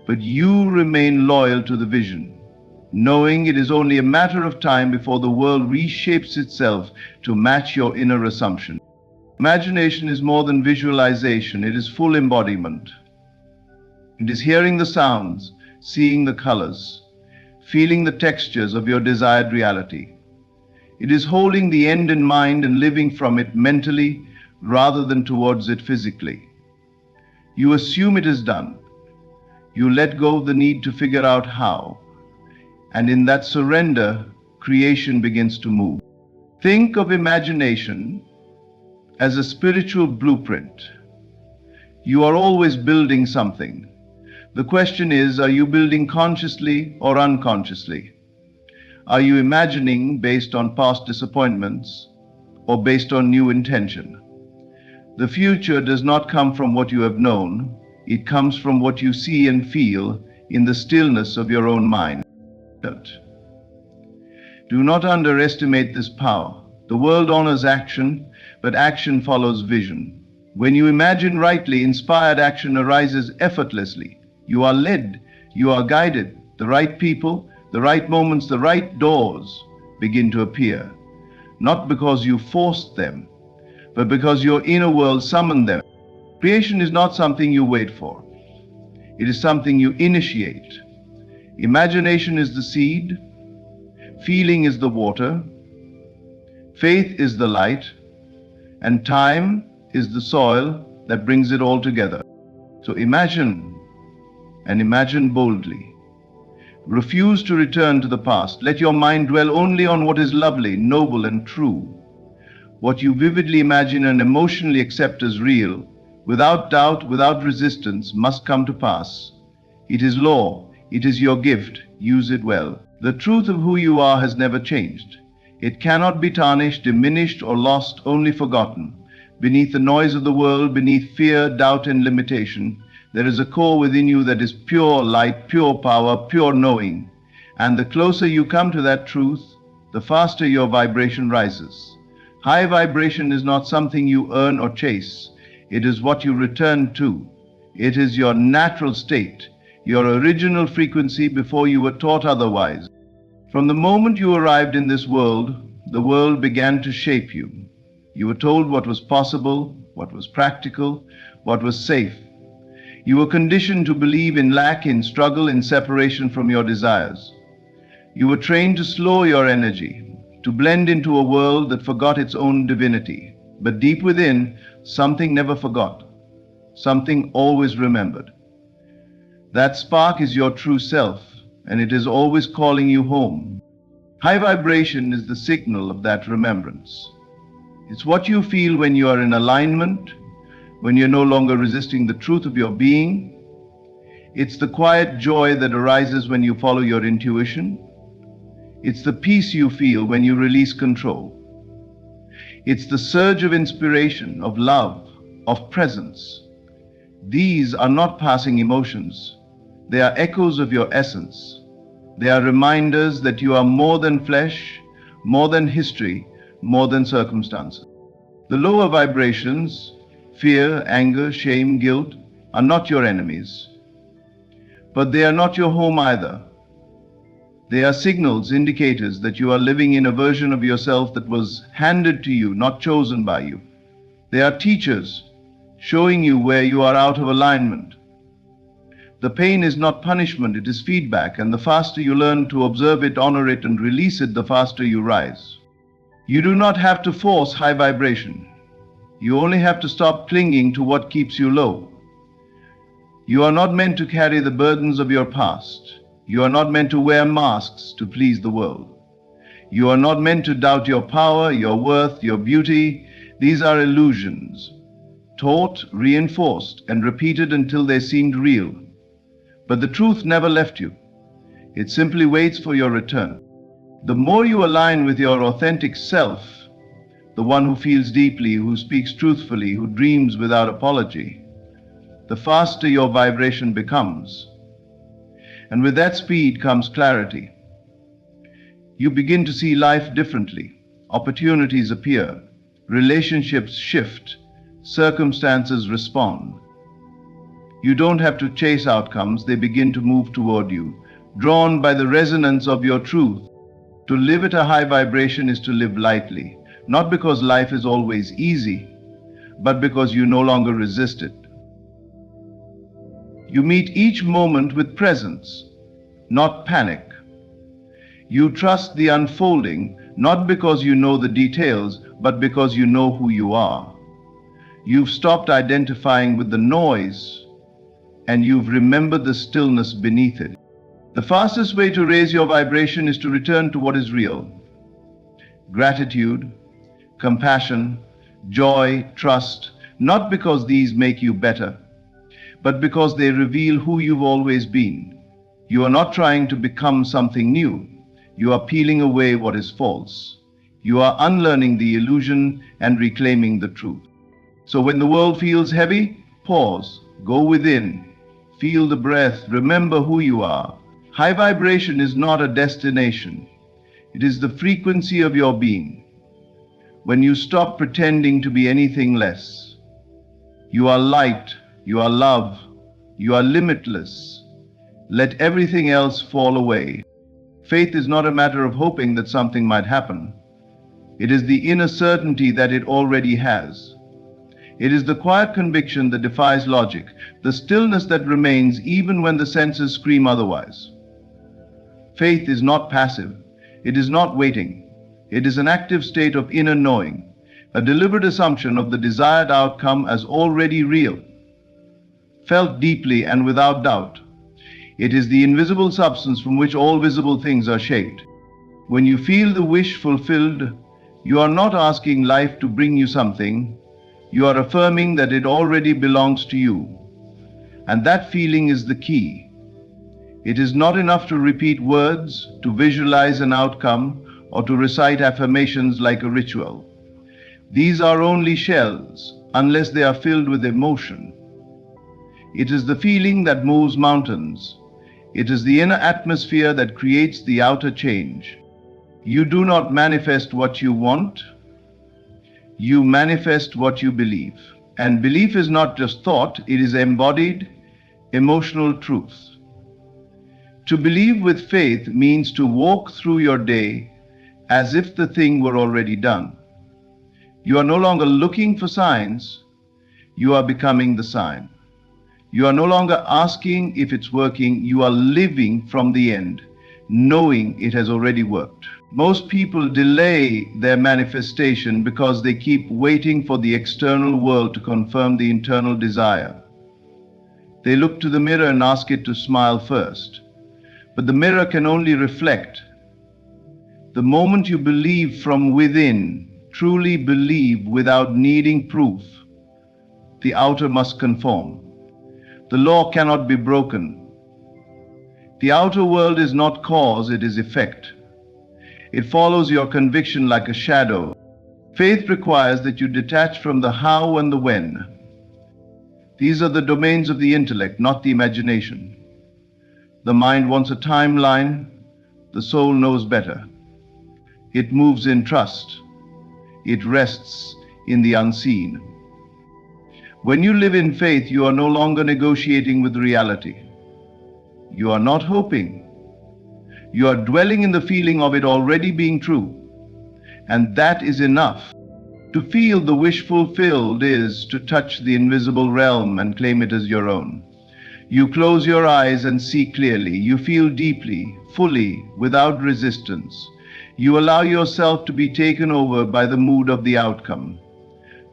but you remain loyal to the vision, knowing it is only a matter of time before the world reshapes itself to match your inner assumption. Imagination is more than visualization, it is full embodiment. It is hearing the sounds, seeing the colors, feeling the textures of your desired reality. It is holding the end in mind and living from it mentally rather than towards it physically. You assume it is done. You let go of the need to figure out how. And in that surrender, creation begins to move. Think of imagination as a spiritual blueprint. You are always building something. The question is, are you building consciously or unconsciously? Are you imagining based on past disappointments or based on new intention? The future does not come from what you have known. It comes from what you see and feel in the stillness of your own mind. Do not underestimate this power. The world honors action, but action follows vision. When you imagine rightly, inspired action arises effortlessly. You are led, you are guided. The right people, the right moments, the right doors begin to appear. Not because you forced them, but because your inner world summoned them. Creation is not something you wait for. It is something you initiate. Imagination is the seed, feeling is the water, faith is the light, and time is the soil that brings it all together. So imagine, and imagine boldly. Refuse to return to the past. Let your mind dwell only on what is lovely, noble, and true. What you vividly imagine and emotionally accept as real without doubt, without resistance, must come to pass. It is law. It is your gift. Use it well. The truth of who you are has never changed. It cannot be tarnished, diminished, or lost, only forgotten. Beneath the noise of the world, beneath fear, doubt, and limitation, there is a core within you that is pure light, pure power, pure knowing. And the closer you come to that truth, the faster your vibration rises. High vibration is not something you earn or chase. It is what you return to. It is your natural state, your original frequency before you were taught otherwise. From the moment you arrived in this world, the world began to shape you. You were told what was possible, what was practical, what was safe. You were conditioned to believe in lack, in struggle, in separation from your desires. You were trained to slow your energy, to blend into a world that forgot its own divinity. But deep within, something never forgot. Something always remembered. That spark is your true self, and it is always calling you home. High vibration is the signal of that remembrance. It's what you feel when you are in alignment, when you're no longer resisting the truth of your being. It's the quiet joy that arises when you follow your intuition. It's the peace you feel when you release control. It's the surge of inspiration, of love, of presence. These are not passing emotions. They are echoes of your essence. They are reminders that you are more than flesh, more than history, more than circumstances. The lower vibrations, fear, anger, shame, guilt, are not your enemies. But they are not your home either. They are signals, indicators that you are living in a version of yourself that was handed to you, not chosen by you. They are teachers, showing you where you are out of alignment. The pain is not punishment, it is feedback, and the faster you learn to observe it, honor it, and release it, the faster you rise. You do not have to force high vibration. You only have to stop clinging to what keeps you low. You are not meant to carry the burdens of your past. You are not meant to wear masks to please the world. You are not meant to doubt your power, your worth, your beauty. These are illusions, taught, reinforced, and repeated until they seemed real. But the truth never left you. It simply waits for your return. The more you align with your authentic self, the one who feels deeply, who speaks truthfully, who dreams without apology, the faster your vibration becomes. And with that speed comes clarity. You begin to see life differently. Opportunities appear. Relationships shift. Circumstances respond. You don't have to chase outcomes. They begin to move toward you, drawn by the resonance of your truth. To live at a high vibration is to live lightly, not because life is always easy, but because you no longer resist it. You meet each moment with presence, not panic. You trust the unfolding, not because you know the details, but because you know who you are. You've stopped identifying with the noise, and you've remembered the stillness beneath it. The fastest way to raise your vibration is to return to what is real. Gratitude, compassion, joy, trust, not because these make you better, but because they reveal who you've always been. You are not trying to become something new. You are peeling away what is false. You are unlearning the illusion and reclaiming the truth. So when the world feels heavy, pause, go within, feel the breath, remember who you are. High vibration is not a destination. It is the frequency of your being. When you stop pretending to be anything less, you are light, you are love, you are limitless. Let everything else fall away. Faith is not a matter of hoping that something might happen. It is the inner certainty that it already has. It is the quiet conviction that defies logic, the stillness that remains even when the senses scream otherwise. Faith is not passive. It is not waiting. It is an active state of inner knowing, a deliberate assumption of the desired outcome as already real, felt deeply and without doubt. It is the invisible substance from which all visible things are shaped. When you feel the wish fulfilled, you are not asking life to bring you something. You are affirming that it already belongs to you. And that feeling is the key. It is not enough to repeat words, to visualize an outcome, or to recite affirmations like a ritual. These are only shells, unless they are filled with emotion. It is the feeling that moves mountains. It is the inner atmosphere that creates the outer change. You do not manifest what you want. You manifest what you believe. And belief is not just thought, it is embodied, emotional truth. To believe with faith means to walk through your day as if the thing were already done. You are no longer looking for signs, you are becoming the sign. You are no longer asking if it's working, you are living from the end, knowing it has already worked. Most people delay their manifestation because they keep waiting for the external world to confirm the internal desire. They look to the mirror and ask it to smile first. But the mirror can only reflect. The moment you believe from within, truly believe without needing proof, the outer must conform. The law cannot be broken. The outer world is not cause, it is effect. It follows your conviction like a shadow. Faith requires that you detach from the how and the when. These are the domains of the intellect, not the imagination. The mind wants a timeline, the soul knows better. It moves in trust. It rests in the unseen. When you live in faith, you are no longer negotiating with reality. You are not hoping. You are dwelling in the feeling of it already being true. And that is enough. To feel the wish fulfilled is to touch the invisible realm and claim it as your own. You close your eyes and see clearly. You feel deeply, fully, without resistance. You allow yourself to be taken over by the mood of the outcome.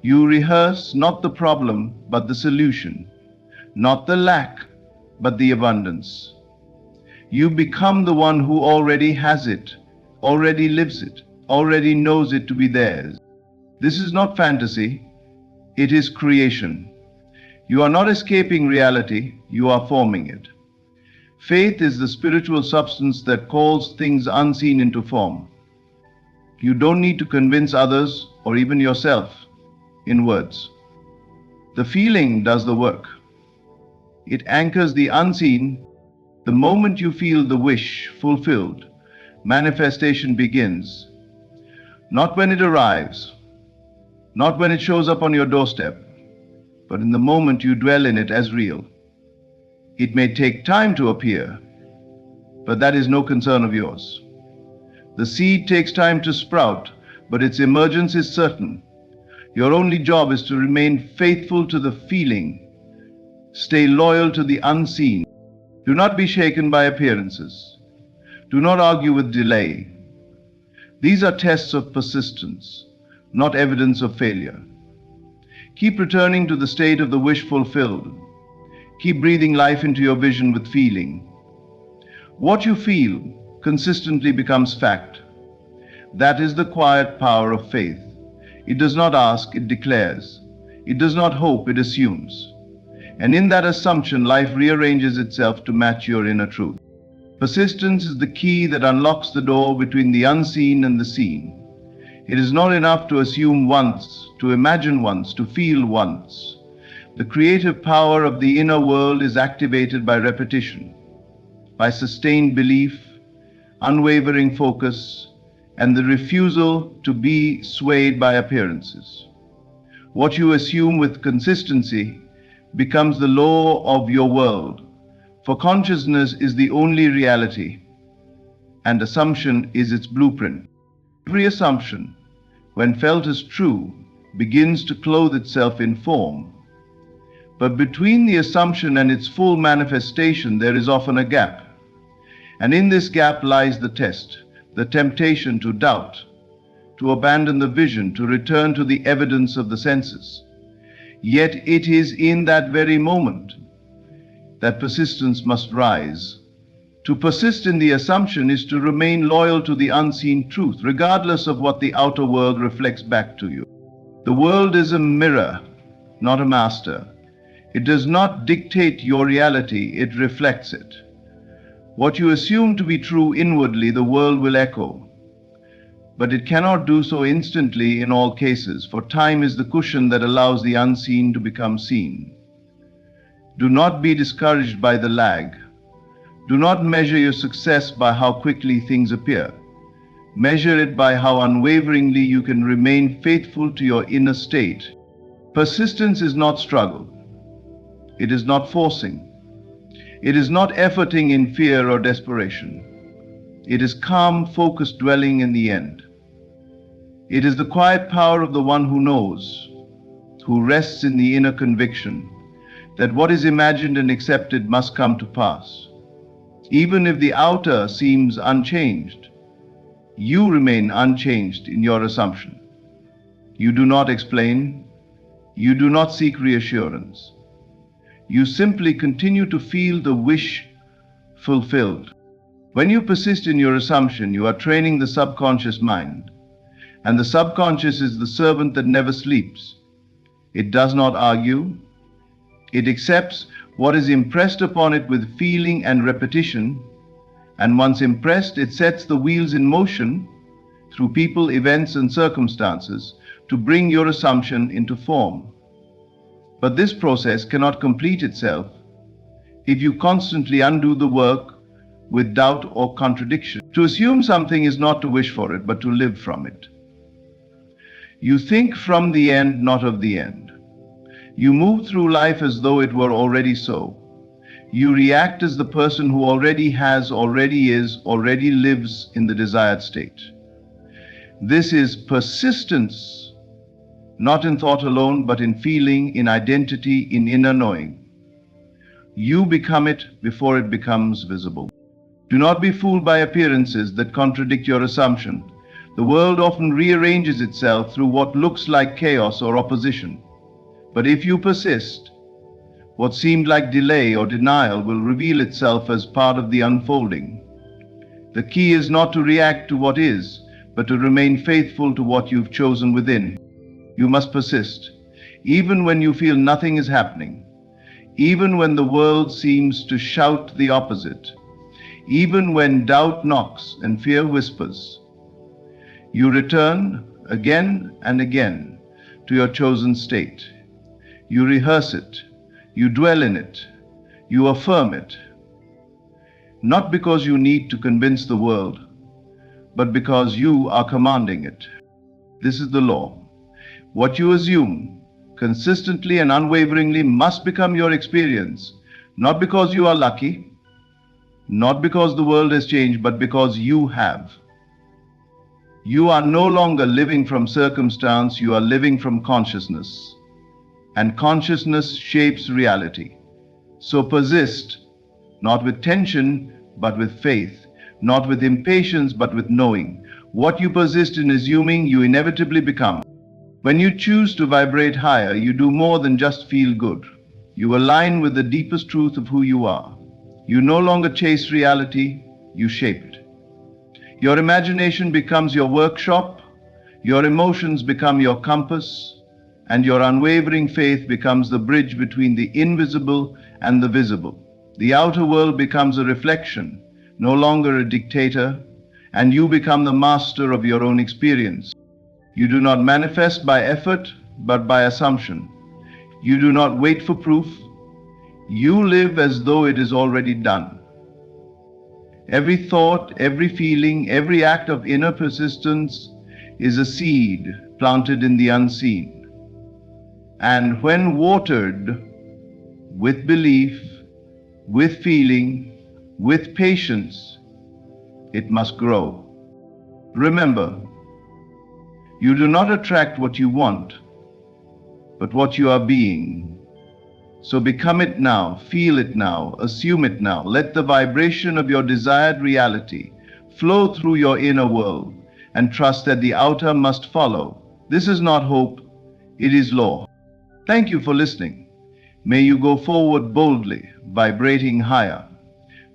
You rehearse not the problem, but the solution. Not the lack, but the abundance. You become the one who already has it, already lives it, already knows it to be theirs. This is not fantasy, it is creation. You are not escaping reality, you are forming it. Faith is the spiritual substance that calls things unseen into form. You don't need to convince others or even yourself in words. The feeling does the work. It anchors the unseen. The moment you feel the wish fulfilled, manifestation begins. Not when it arrives, not when it shows up on your doorstep, but in the moment you dwell in it as real. It may take time to appear, but that is no concern of yours. The seed takes time to sprout, but its emergence is certain. Your only job is to remain faithful to the feeling. Stay loyal to the unseen. Do not be shaken by appearances. Do not argue with delay. These are tests of persistence, not evidence of failure. Keep returning to the state of the wish fulfilled. Keep breathing life into your vision with feeling. What you feel consistently becomes fact. That is the quiet power of faith. It does not ask, it declares. It does not hope, it assumes. And in that assumption, life rearranges itself to match your inner truth. Persistence is the key that unlocks the door between the unseen and the seen. It is not enough to assume once, to imagine once, to feel once. The creative power of the inner world is activated by repetition, by sustained belief, unwavering focus, and the refusal to be swayed by appearances. What you assume with consistency becomes the law of your world, for consciousness is the only reality, and assumption is its blueprint. Every assumption, when felt as true, begins to clothe itself in form. But between the assumption and its full manifestation, there is often a gap. And in this gap lies the test, the temptation to doubt, to abandon the vision, to return to the evidence of the senses. Yet it is in that very moment that persistence must rise. To persist in the assumption is to remain loyal to the unseen truth, regardless of what the outer world reflects back to you. The world is a mirror. not a master. It does not dictate your reality, it reflects it. What you assume to be true inwardly, the world will echo. But it cannot do so instantly in all cases, for time is the cushion that allows the unseen to become seen. Do not be discouraged by the lag. Do not measure your success by how quickly things appear. Measure it by how unwaveringly you can remain faithful to your inner state. Persistence is not struggle. It is not forcing. It is not efforting in fear or desperation. It is calm, focused dwelling in the end. It is the quiet power of the one who knows, who rests in the inner conviction that what is imagined and accepted must come to pass. Even if the outer seems unchanged, you remain unchanged in your assumption. You do not explain. You do not seek reassurance. You simply continue to feel the wish fulfilled. When you persist in your assumption, you are training the subconscious mind. And the subconscious is the servant that never sleeps. It does not argue. It accepts what is impressed upon it with feeling and repetition. And once impressed, it sets the wheels in motion through people, events, and circumstances to bring your assumption into form. But this process cannot complete itself if you constantly undo the work with doubt or contradiction. To assume something is not to wish for it, but to live from it. You think from the end, not of the end. You move through life as though it were already so. You react as the person who already has, already is, already lives in the desired state. This is persistence, not in thought alone, but in feeling, in identity, in inner knowing. You become it before it becomes visible. Do not be fooled by appearances that contradict your assumption. The world often rearranges itself through what looks like chaos or opposition. But if you persist, what seemed like delay or denial will reveal itself as part of the unfolding. The key is not to react to what is, but to remain faithful to what you've chosen within. You must persist, even when you feel nothing is happening, even when the world seems to shout the opposite, even when doubt knocks and fear whispers. You return again and again to your chosen state. You rehearse it, you dwell in it, you affirm it, not because you need to convince the world, but because you are commanding it. This is the law. What you assume, consistently and unwaveringly, must become your experience, not because you are lucky, not because the world has changed, but because you have. You are no longer living from circumstance, you are living from consciousness. And consciousness shapes reality. So persist, not with tension, but with faith, not with impatience, but with knowing. What you persist in assuming, you inevitably become. When you choose to vibrate higher, you do more than just feel good. You align with the deepest truth of who you are. You no longer chase reality, you shape it. Your imagination becomes your workshop, your emotions become your compass, and your unwavering faith becomes the bridge between the invisible and the visible. The outer world becomes a reflection, no longer a dictator, and you become the master of your own experience. You do not manifest by effort, but by assumption. You do not wait for proof. You live as though it is already done. Every thought, every feeling, every act of inner persistence is a seed planted in the unseen. And when watered with belief, with feeling, with patience, it must grow. Remember, you do not attract what you want, but what you are being. So become it now, feel it now, assume it now. Let the vibration of your desired reality flow through your inner world and trust that the outer must follow. This is not hope, it is law. Thank you for listening. May you go forward boldly, vibrating higher,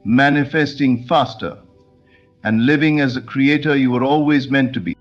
manifesting faster, and living as the creator you were always meant to be.